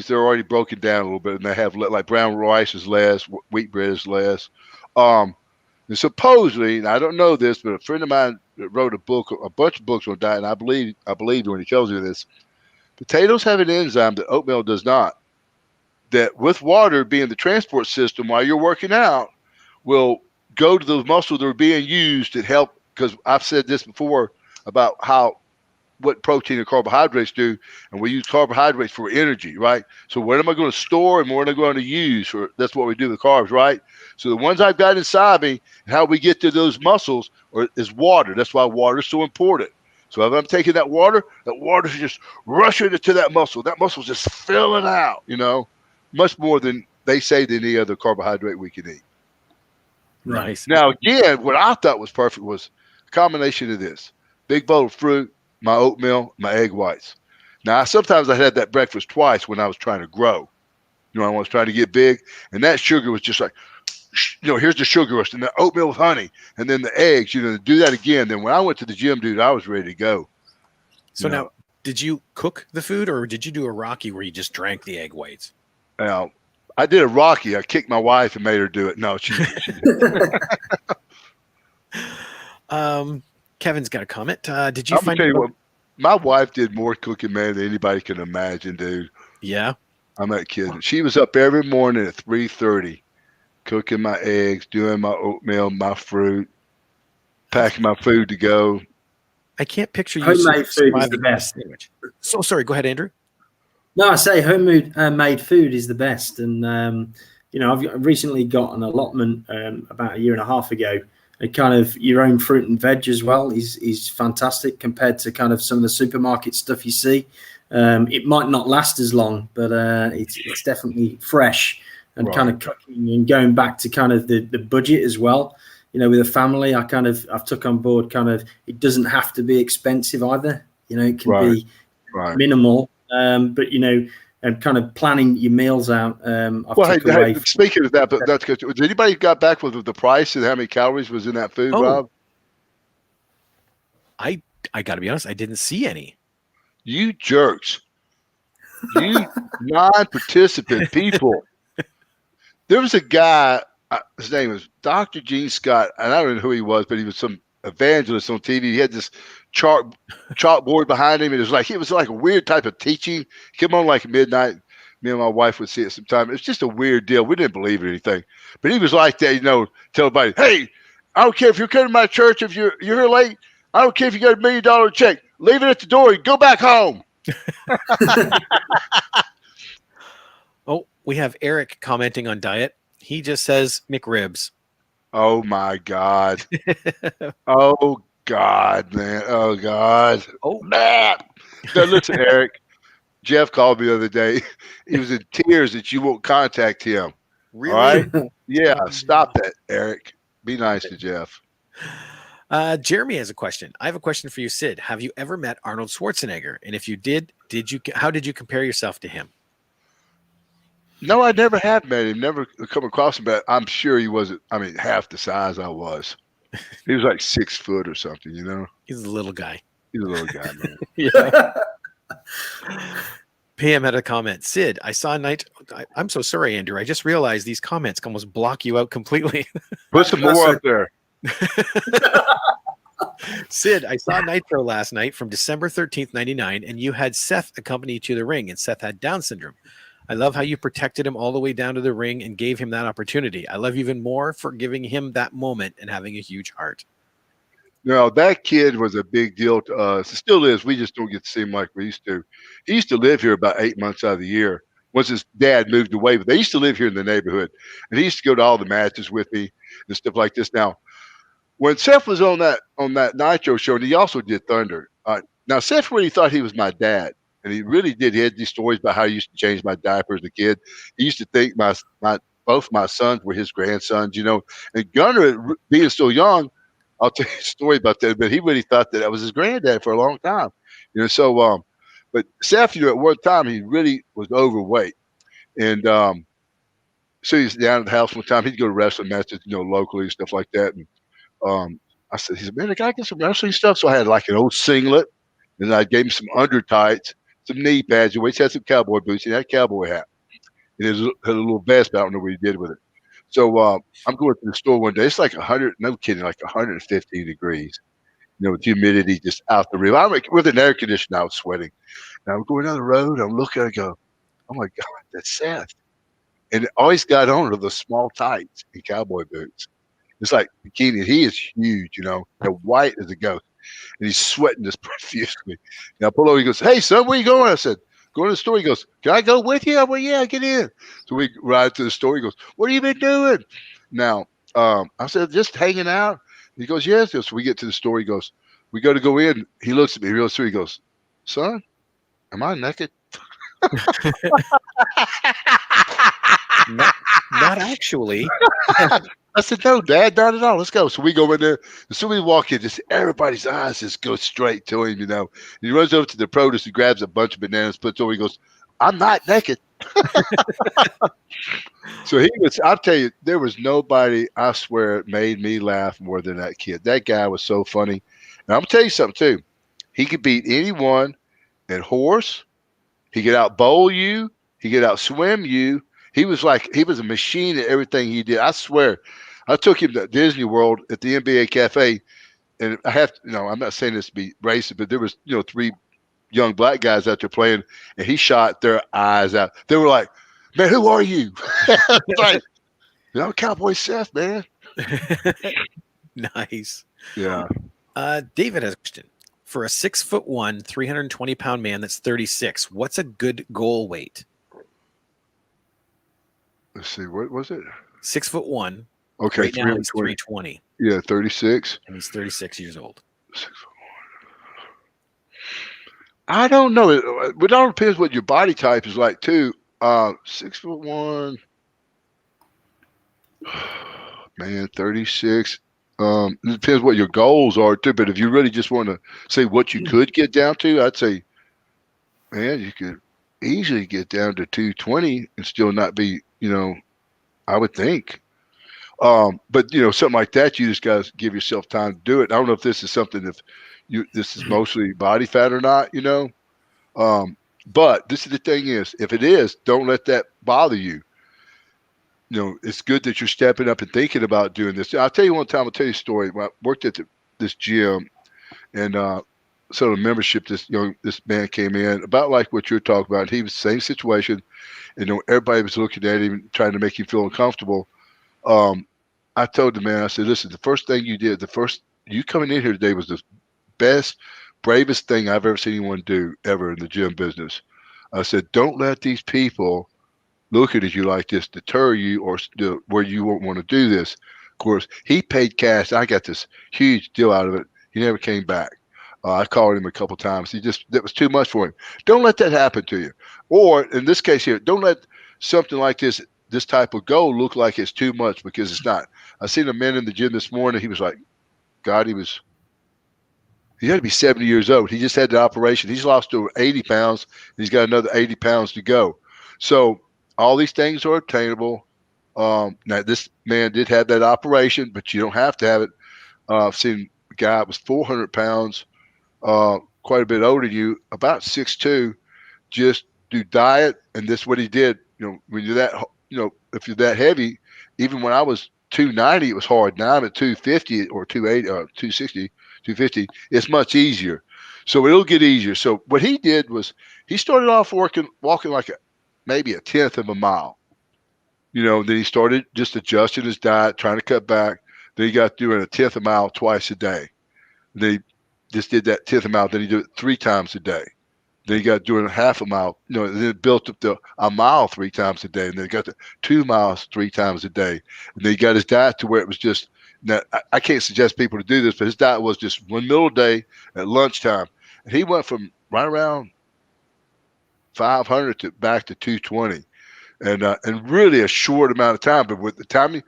they're already broken down a little bit, and they have like brown rice is less, wheat bread is less. And supposedly, and I don't know this, but a friend of mine wrote a bunch of books on diet, and I believe when he tells you this. Potatoes have an enzyme that oatmeal does not. That with water being the transport system while you're working out, will go to those muscles that are being used to help. Because I've said this before about what protein and carbohydrates do, and we use carbohydrates for energy, right? So what am I going to store and what am I going to use? That's what we do with carbs, right? So the ones I've got inside me and how we get to those muscles is water. That's why water is so important. So if I'm taking that water's just rushing it to that muscle. That muscle's just filling out, much more than they say than any other carbohydrate we can eat. Nice. Now, again, what I thought was perfect was a combination of this. Big bowl of fruit, my oatmeal, my egg whites. Now, sometimes I had that breakfast twice when I was trying to grow. I was trying to get big, and that sugar was just like, here's the sugar rush, and the oatmeal with honey, and then the eggs, to do that again. Then when I went to the gym, dude, I was ready to go. So now, did you cook the food, or did you do a Rocky where you just drank the egg whites? Now, I did a Rocky. I kicked my wife and made her do it. No, she didn't. Kevin's got a comment. Did you I'm gonna tell you what, my wife did more cooking, man, than anybody can imagine, dude. Yeah. I'm not kidding. She was up every morning at 3:30, cooking my eggs, doing my oatmeal, my fruit, packing my food to go. I can't picture you. Homemade food is the best. So sorry. Go ahead, Andrew. No, I say homemade made food is the best. And, I've recently got an allotment about a year and a half ago. And kind of your own fruit and veg as well is fantastic compared to kind of some of the supermarket stuff you see. It might not last as long, but it's definitely fresh and Right. kind of cooking and going back to kind of the budget as well. With a family, I've took on board kind of, it doesn't have to be expensive either. It can be minimal, but and kind of planning your meals out. Speaking of that, but that's good. Did anybody got back with the price and how many calories was in that food, Rob? I got to be honest, I didn't see any. You jerks. You non-participant people. There was a guy, his name was Dr. Gene Scott, and I don't know who he was, but he was some evangelist on TV. He had this chalkboard behind him, and it was like a weird type of teaching. Came on like midnight. Me and my wife would see it sometime. It's just a weird deal. We didn't believe in anything, but he was like that. Tell everybody, hey, I don't care if you're coming to my church. If you're here late, I don't care if you got $1 million check. Leave it at the door and go back home. Oh, we have Eric commenting on diet. He just says McRibs. Oh my God. Oh God, man. Oh God. Oh. Matt. Now listen, Eric. Jeff called me the other day. He was in tears that you won't contact him. Really? All right? Yeah, stop that, Eric. Be nice to Jeff. Jeremy has a question. I have a question for you, Sid. Have you ever met Arnold Schwarzenegger? And if you did you? How did you compare yourself to him? No, I never have met him, never come across him, but I'm sure he wasn't, I mean, half the size I was. He was like 6 foot or something, you know? He's a little guy. He's a little guy, man. Yeah. PM had a comment. Sid, I saw I'm so sorry, Andrew. I just realized these comments can almost block you out completely. Put some more up there. Sid, I saw Nitro last night from December 13th, 99, and you had Seth accompany you to the ring, and Seth had Down syndrome. I love how you protected him all the way down to the ring and gave him that opportunity. I love you even more for giving him that moment and having a huge heart. No, that kid was a big deal to us. It still is. We just don't get to see him like we used to. He used to live here about 8 months out of the year. Once his dad moved away, but they used to live here in the neighborhood. And he used to go to all the matches with me and stuff like this. Now, when Seth was on that Nitro show, and he also did Thunder. Now, Seth really thought he was my dad. And he really did. He had these stories about how he used to change my diaper as a kid. He used to think both my sons were his grandsons, you know. And Gunner, being so young, I'll tell you a story about that, but he really thought that I was his granddad for a long time. You know, so but Seth, you know, at one time he really was overweight. And so he's down at the house one time. He'd go to wrestling matches, you know, locally and stuff like that. And I said, he said, man, I gotta get some wrestling stuff. So I had like an old singlet, and I gave him some under tights, some knee pads. He always had some cowboy boots. He had a cowboy hat. And he had a little vest, but I don't know what he did with it. So I'm going to the store one day. It's like 100, no kidding, like 115 degrees. You know, with humidity just out the roof. I'm like, with an air conditioner, I was sweating. And I'm going down the road. I'm looking. I go, oh my God, that's Seth. And all he's got on are the small tights and cowboy boots. It's like bikini. He is huge, you know, and white as a ghost. And he's sweating just profusely. And I pull over. He goes, hey, son, where you going? I said, going to the store. He goes, can I go with you? I went, yeah, get in. So we ride to the store. He goes, what have you been doing? Now, I said, just hanging out. He goes, yes. So we get to the store. He goes, we got to go in. He looks at me real sweet. He goes, son, am I naked? Not actually. I said, no, Dad, not at all. Let's go. So we go in there. As soon as we walk in, just everybody's eyes just go straight to him, you know. And he runs over to the produce and grabs a bunch of bananas, puts over. He goes, I'm not naked. So he was, I'll tell you, there was nobody, I swear, made me laugh more than that kid. That guy was so funny. And I'm going to tell you something, too. He could beat anyone at horse. He could out bowl you. He could out swim you. He was a machine at everything he did. I swear. I took him to Disney World at the NBA Cafe, and I have to, you know, I'm not saying this to be racist, but there was, you know, 3 young black guys out there playing, and he shot their eyes out. They were like, man, who are you? Like, you know, Cowboy Seth, man. Nice. Yeah. David has a question. For a 6'1", 320-pound man that's 36, what's a good goal weight? Let's see, what was it? 6'1". Okay, Right now he's 320. Yeah, 36. And he's 36 years old. 6'1". I don't know. It all depends what your body type is like too. 6'1". Man, 36. It depends what your goals are too. But if you really just want to say what you could get down to, I'd say, man, you could easily get down to 220 and still not be, you know, I would think. But you know, something like that, you just got to give yourself time to do it. I don't know if this is something this is mostly body fat or not, you know. But this is the thing is, if it is, don't let that bother you. You know, it's good that you're stepping up and thinking about doing this. I'll tell you one time, I'll tell you a story. When I worked at this gym, and so the membership, this man came in about like what you're talking about. He was the same situation, and you know, everybody was looking at him, trying to make him feel uncomfortable. I told the man, I said, listen, the first thing you did, you coming in here today was the best, bravest thing I've ever seen anyone do ever in the gym business. I said, don't let these people looking at you like this deter you or where you won't want to do this. Of course, he paid cash. I got this huge deal out of it. He never came back. I called him a couple times. That was too much for him. Don't let that happen to you. Or in this case here, don't let something like this type of goal look like it's too much, because it's not. I seen a man in the gym this morning. He was like, God, he had to be 70 years old. He just had the operation. He's lost over 80 pounds. He's got another 80 pounds to go. So all these things are obtainable. Now, this man did have that operation, but you don't have to have it. I've seen a guy that was 400 pounds, quite a bit older than you, about 6'2", just do diet. And this is what he did. When you're that, if you're that heavy, even when I was 290, it was hard. Now I'm at 250 or 280 or 260, 250. It's much easier. So it'll get easier. So what he did was he started off walking like maybe a tenth of a mile. Then he started just adjusting his diet, trying to cut back. Then he got doing a tenth of a mile twice a day. Then he just did that tenth of a mile. Then he did it 3 times a day. Then he got doing a half a mile. Then it built up to a mile 3 times a day. And then he got to 2 miles 3 times a day. And then he got his diet to where it was just, now I can't suggest people to do this, but his diet was just 1 meal a day at lunchtime. And he went from right around 500 to back to 220. And really a short amount of time. But with the time,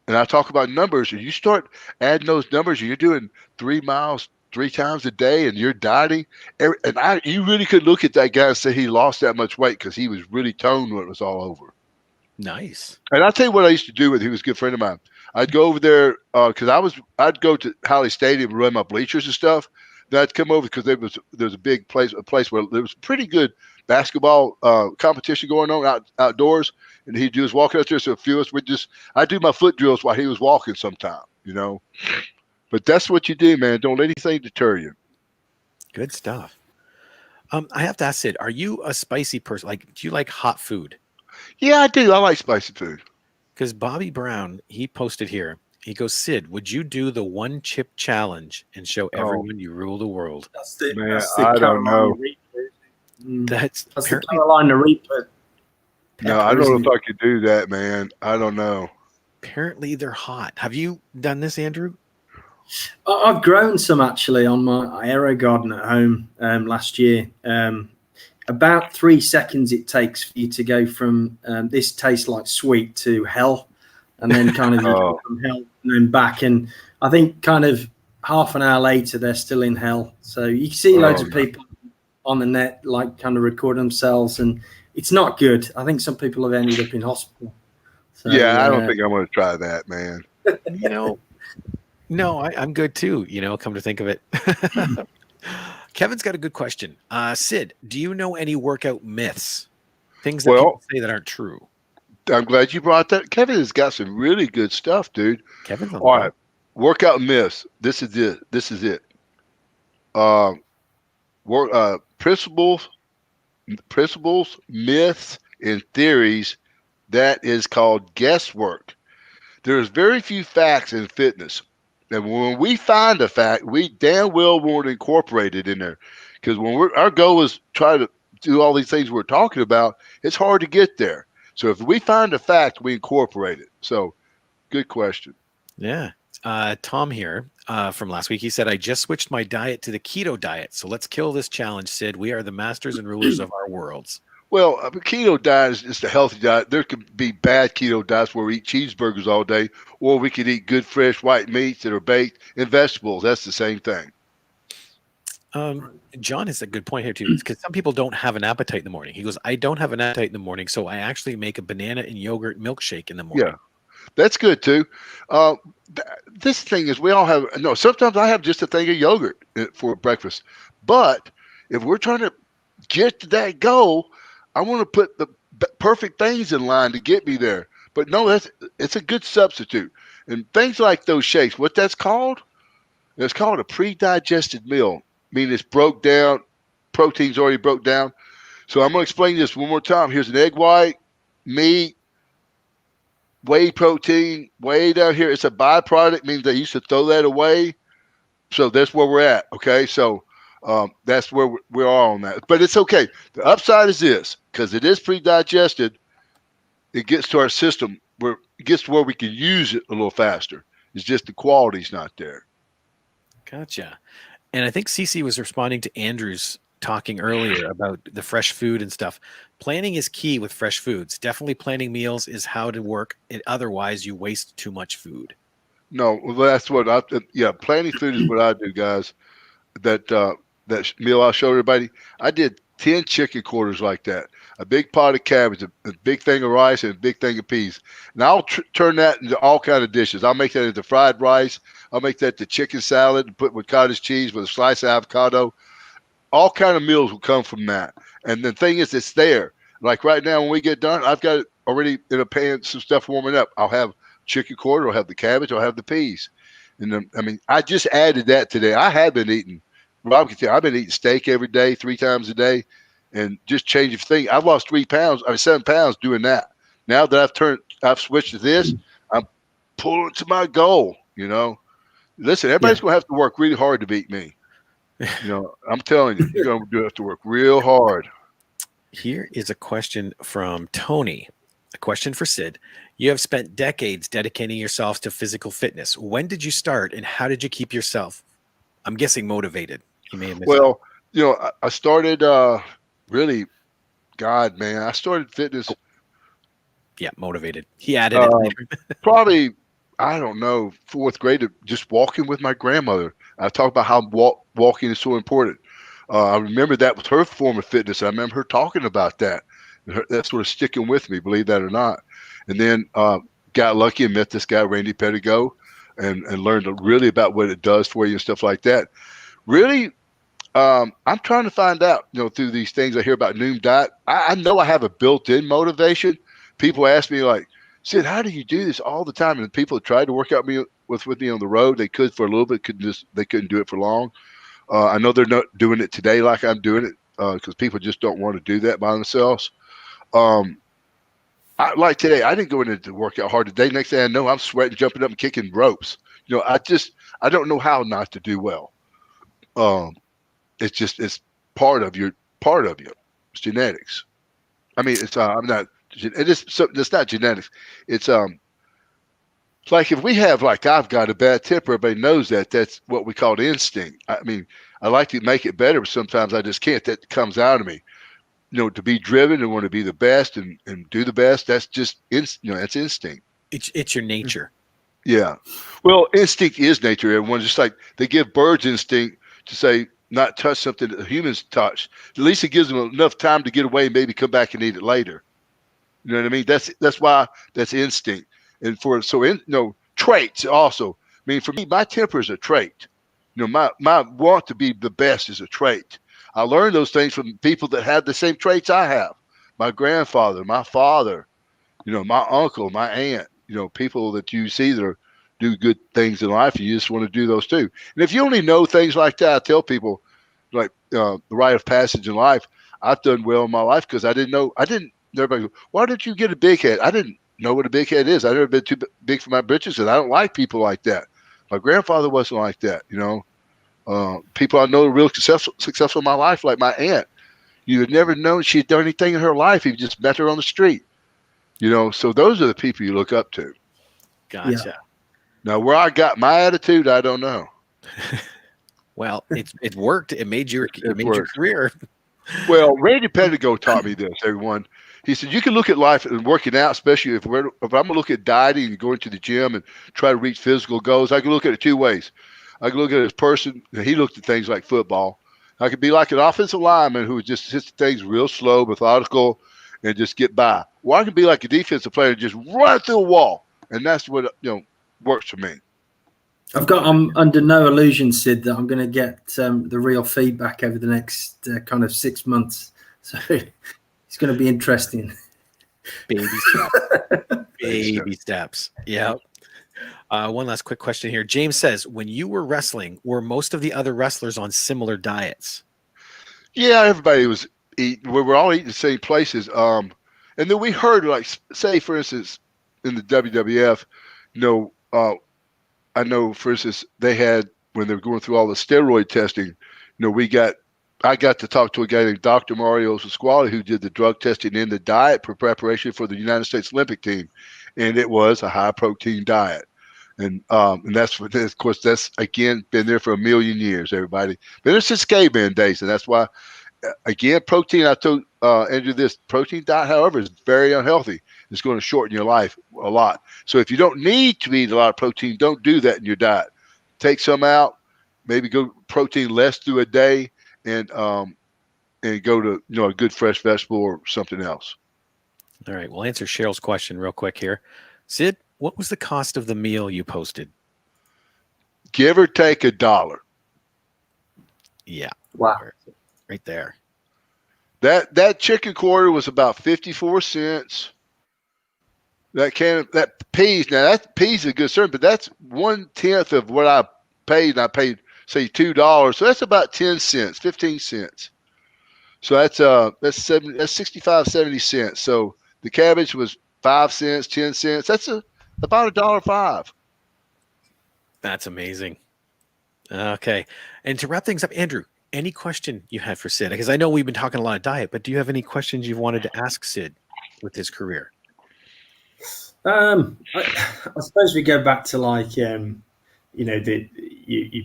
and I talk about numbers, and you start adding those numbers, and you're doing 3 miles 3 times a day, and you're dieting, you really could look at that guy and say he lost that much weight because he was really toned when it was all over. Nice. And I'll tell you what I used to do with him. He was a good friend of mine. I'd go over there because I'd go to Howley Stadium and run my bleachers and stuff. Then I'd come over because there was a big place, where there was pretty good basketball competition going on outdoors, and he'd just walk out there. So a few of us I'd do my foot drills while he was walking sometime, But that's what you do, man. Don't let anything deter you. Good stuff. I have to ask Sid, are you a spicy person? Like, do you like hot food? Yeah, I do. I like spicy food. Because Bobby Brown, he posted here. He goes, Sid, would you do the 1 chip challenge and show everyone you rule the world? Man, I don't know. That's the Carolina Reaper. No, I don't know if I could do that, man. I don't know. Apparently they're hot. Have you done this, Andrew? I've grown some actually on my aero garden at home last year. About 3 seconds it takes for you to go from this tastes like sweet to hell, and then kind of from hell and then back. And I think kind of half an hour later they're still in hell. So you see loads of people on the net like kind of record themselves, and it's not good. I think some people have ended up in hospital. So, yeah, I don't think I'm going to try that, man. No, I'm good too. Come to think of it. Kevin's got a good question. Sid, do you know any workout myths? Things that people say that aren't true? I'm glad you brought that. Kevin has got some really good stuff, dude. Kevin's on all right. Workout myths. This is it. Principles, myths, and theories. That is called guesswork. There's very few facts in fitness. And when we find a fact, we damn well want to incorporate it in there. Because when our goal is try to do all these things we're talking about, it's hard to get there. So if we find a fact, we incorporate it. So good question. Yeah. Tom here from last week, he said, I just switched my diet to the keto diet. So let's kill this challenge, Sid. We are the masters and rulers of our worlds. Well, a keto diet is just a healthy diet. There could be bad keto diets where we eat cheeseburgers all day, or we could eat good, fresh, white meats that are baked and vegetables. That's the same thing. John has a good point here, too, because some people don't have an appetite in the morning. He goes, I don't have an appetite in the morning, so I actually make a banana and yogurt milkshake in the morning. Yeah, that's good, too. This thing is sometimes I have just a thing of yogurt for breakfast. But if we're trying to get to that goal, I want to put the perfect things in line to get me there. But no, it's a good substitute. And things like those shakes, what that's called? It's called a pre-digested meal. Meaning it's broke down, protein's already broke down. So I'm going to explain this one more time. Here's an egg white, meat, whey protein, way down here. It's a byproduct, means they used to throw that away. So that's where we're at, okay? So that's where we are on that. But it's okay. The upside is this, because it is pre-digested, it gets to our system where it gets to where we can use it a little faster. It's just the quality's not there. Gotcha. And I think CC was responding to Andrew's talking earlier about the fresh food and stuff. Planning is key with fresh foods. Definitely planning meals is how to work it. Otherwise, you waste too much food. No, well, that's what planning food is what I do, guys. That meal I showed everybody, I did 10 chicken quarters like that. A big pot of cabbage, a big thing of rice, and a big thing of peas. And I'll turn that into all kind of dishes. I'll make that into fried rice. I'll make that to chicken salad and put with cottage cheese with a slice of avocado. All kind of meals will come from that. And the thing is, it's there. Like right now, when we get done, I've got it already in a pan, some stuff warming up. I'll have chicken quarter, I'll have the cabbage, I'll have the peas. And then, I mean, I just added that today. I have been eating, Rob can tell you, I've been eating steak every day, 3 times a day, and just changing things. I've lost 7 pounds doing that. Now that I've switched to this, I'm pulling to my goal, you know. Listen, everybody's going to have to work really hard to beat me. You know, I'm telling you, you're going to have to work real hard. Here is a question from Tony. A question for Sid. You have spent decades dedicating yourself to physical fitness. When did you start, and how did you keep yourself, I'm guessing, motivated? You may have missed Well, you know, I started really, God, man, I started fitness. Yeah, motivated. He added it later. Probably, I don't know, 4th grade, just walking with my grandmother. I talked about how walking is so important. I remember that was her form of fitness. I remember her talking about that. That's sort of sticking with me, believe that or not. And then got lucky and met this guy, Randy Pedigo, and learned really about what it does for you and stuff like that. Really, I'm trying to find out, you know, through these things I hear about Noom Diet. I know I have a built-in motivation. People ask me like, Sid, how do you do this all the time? And people have tried to work out with me on the road. They could for a little bit, they couldn't do it for long. I know they're not doing it today like I'm doing it because people just don't want to do that by themselves. Like today, I didn't go in to work out hard today. Next thing I know, I'm sweating, jumping up and kicking ropes. You know, I don't know how not to do well. It's part of you. It's genetics. I mean, it's not genetics. It's like if we have, like, I've got a bad temper, everybody knows that. That's what we call instinct. I mean, I like to make it better, but sometimes I just can't. That comes out of me. You know, to be driven and want to be the best and do the best, that's just, that's instinct. It's your nature. Yeah. Well, instinct is nature. Everyone, just like they give birds instinct to say, not touch something that humans touch. At least it gives them enough time to get away and maybe come back and eat it later. You know what I mean? That's why that's instinct. And traits also. I mean, for me, my temper is a trait. You know, my want to be the best is a trait. I learned those things from people that had the same traits I have. My grandfather, my father, you know, my uncle, my aunt, you know, people that you see that do good things in life, you just want to do those too. And if you only know things like that, I tell people, like the rite of passage in life, I've done well in my life because I didn't know. Everybody goes, why did you get a big head? I didn't know what a big head is. I've never been too big for my britches, and I don't like people like that. My grandfather wasn't like that, you know. People I know are real successful in my life, like my aunt. You had never known she'd done anything in her life. You just met her on the street, you know. So those are the people you look up to. Gotcha. Yeah. Now, where I got my attitude, I don't know. Well, it worked. It made your career. Well, Randy Pedigo taught me this, everyone. He said, you can look at life and working out, especially if I'm going to look at dieting and going to the gym and try to reach physical goals. I can look at it 2 ways. I can look at it as a person. He looked at things like football. I could be like an offensive lineman who just hits things real slow, methodical, and just get by. Or I can be like a defensive player and just run through a wall. And that's what, works for me. I'm under no illusion, Sid, that I'm going to get the real feedback over the next kind of 6 months. So it's going to be interesting. Baby steps. Baby steps. Yeah. One last quick question here. James says, when you were wrestling, were most of the other wrestlers on similar diets? Yeah, everybody was eating. We were all eating the same places. And then we heard, like, say, for instance, in the WWF, I know, for instance, they had, when they were going through all the steroid testing, we got I got to talk to a guy named Dr. Mario Pasquale who did the drug testing in the diet for preparation for the United States Olympic team, and it was a high protein diet. And that's what, of course, that's again been there for a million years. Everybody, but it's since caveman days, and that's why, again, protein. I told Andrew this protein diet, however, is very unhealthy. It's going to shorten your life a lot. So if you don't need to eat a lot of protein, don't do that in your diet. Take some out. Maybe go protein less through a day, and go to a good fresh vegetable or something else. All right, we'll answer Cheryl's question real quick here. Sid, what was the cost of the meal you posted? Give or take $1. Yeah. Wow. Right there. That chicken quarter was about 54 cents. That peas, now that peas is a good serving, but that's 1/10 of what I paid. And I paid, say, $2. So that's about 10 cents, 15 cents. So that's 65, 70 cents. So the cabbage was 5 cents, 10 cents. That's about $1.05. That's amazing. Okay. And to wrap things up, Andrew, any question you had for Sid? Because I know we've been talking a lot of diet, but do you have any questions you've wanted to ask Sid with his career? I suppose we go back to like your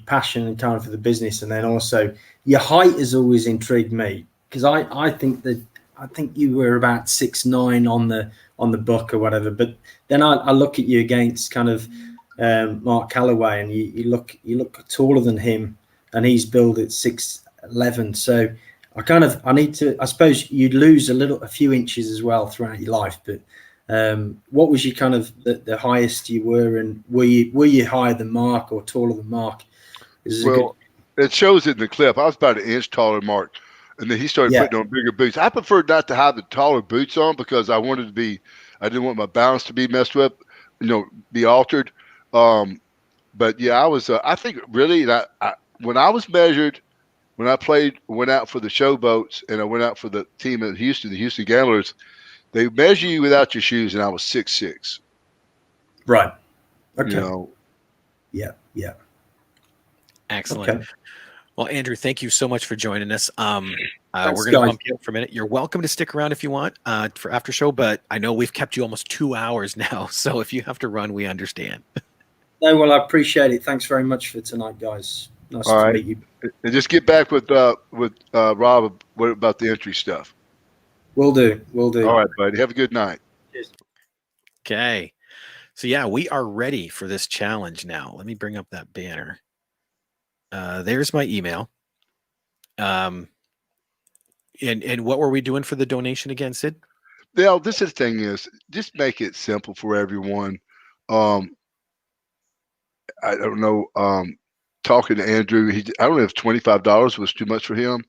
passion and kind of for the business, and then also your height has always intrigued me, because I think you were about 6'9" on the book or whatever, but then I look at you against kind of Mark Calloway, and you look taller than him, and he's billed at 6'11". So I suppose you'd lose a few inches as well throughout your life, but what was your kind of the highest you were, and were you higher than Mark or taller than Mark? It shows it in the clip. I was about an inch taller than Mark, and then he started putting on bigger boots. I preferred not to have the taller boots on because I didn't want my balance to be messed up, be altered. But yeah, I was. I think really, when I was measured, when I went out for the Showboats, and I went out for the team in Houston, the Houston Gamblers. They measure you without your shoes, and I was 6'6". Right. Okay. Yeah. Excellent. Okay. Well, Andrew, thank you so much for joining us. We're Thanks, going to guys. bump you up for a minute. You're welcome to stick around if you want for after show, but I know we've kept you almost 2 hours now, so if you have to run, we understand. No, well, I appreciate it. Thanks very much for tonight, guys. Nice to meet you. And just get back with Rob about the entry stuff. Will do. All right, buddy. Have a good night. Cheers. Okay. So yeah, we are ready for this challenge now. Let me bring up that banner. There's my email. And what were we doing for the donation again, Sid? Well, this is the thing is, just make it simple for everyone. I don't know. Talking to Andrew, I don't know if $25 was too much for him.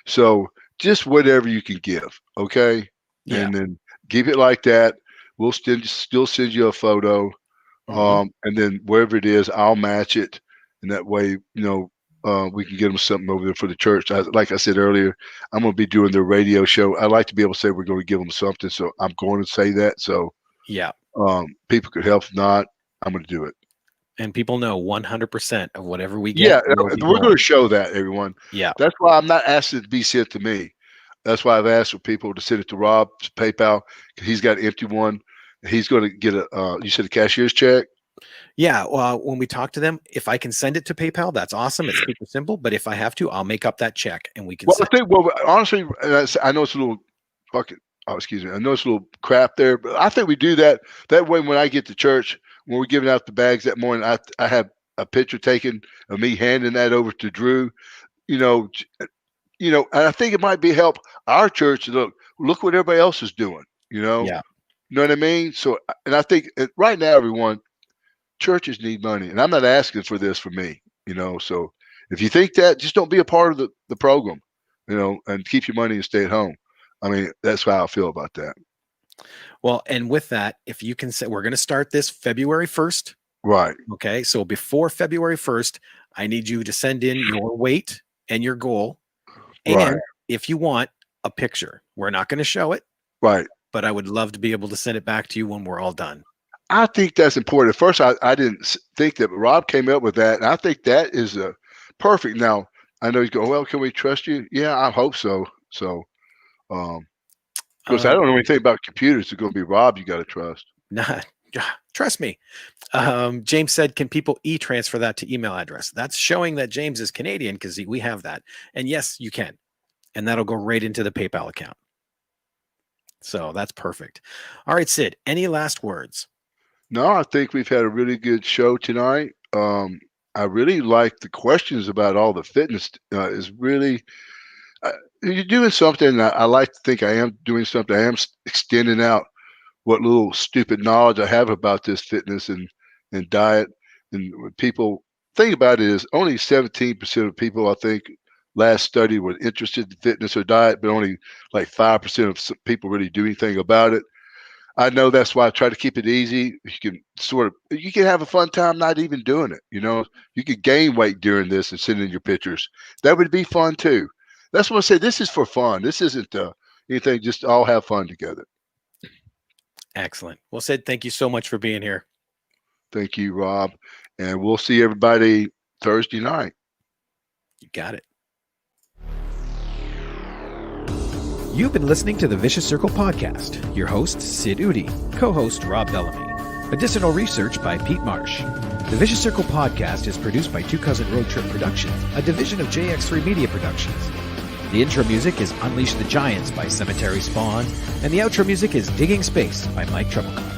So just whatever you can give, okay? Yeah. And then keep it like that. We'll still send you a photo, and then wherever it is, I'll match it, and that way, we can get them something over there for the church. Like I said earlier, I'm going to be doing their radio show. I like to be able to say we're going to give them something, so I'm going to say that. So yeah, people could help. If not, I'm going to do it. And people know 100% of whatever we get. Yeah, we're going to show that, everyone. Yeah. That's why I'm not asking it to be sent to me. That's why I've asked for people to send it to Rob's PayPal, because he's got an empty one. He's going to get you said a cashier's check? Yeah. Well, when we talk to them, if I can send it to PayPal, that's awesome. It's super simple. But if I have to, I'll make up that check and we can. Honestly, I know it's a little fucking. Oh, excuse me. I know it's a little crap there, but I think we do that. That way, when I get to church, when we're giving out the bags that morning, I have a picture taken of me handing that over to Drew. And I think it might be help our church to look what everybody else is doing. Yeah. You know what I mean? So, and I think right now, everyone, churches need money, and I'm not asking for this for me. So if you think that, just don't be a part of the program. And keep your money and stay at home. I mean, that's how I feel about that. Well, and with that, if you can say, we're going to start this February 1st. Right. Okay. So before February 1st, I need you to send in your weight and your goal. And if you want a picture, we're not going to show it. Right. But I would love to be able to send it back to you when we're all done. I think that's important. At first, I didn't think that, but Rob came up with that. And I think that is perfect. Now, I know he's going, well, can we trust you? Yeah, I hope so. So, of course, I don't know anything about computers. It's going to be Rob you got to trust. Nah, trust me. James said, can people e-transfer that to email address? That's showing that James is Canadian because we have that. And yes, you can. And that'll go right into the PayPal account. So that's perfect. All right, Sid, any last words? No, I think we've had a really good show tonight. I really like the questions about all the fitness is really, you're doing something. I like to think I am doing something. I am extending out what little stupid knowledge I have about this fitness and diet. And when people think about it, is only 17% of people, I think, last study were interested in fitness or diet, but only like 5% of people really do anything about it. I know that's why I try to keep it easy. You can have a fun time not even doing it. You know, you could gain weight during this and send in your pictures. That would be fun too. That's what I say. This is for fun. This isn't anything. Just all have fun together. Excellent. Well, Sid, thank you so much for being here. Thank you, Rob. And we'll see everybody Thursday night. You got it. You've been listening to the Vicious Circle podcast. Your host, Sid Udi. Co-host, Rob Bellamy. Additional research by Pete Marsh. The Vicious Circle podcast is produced by Two Cousin Road Trip Productions, a division of JX3 Media Productions. The intro music is Unleash the Giants by Cemetery Spawn, and the outro music is Digging Space by Mike Treblecock.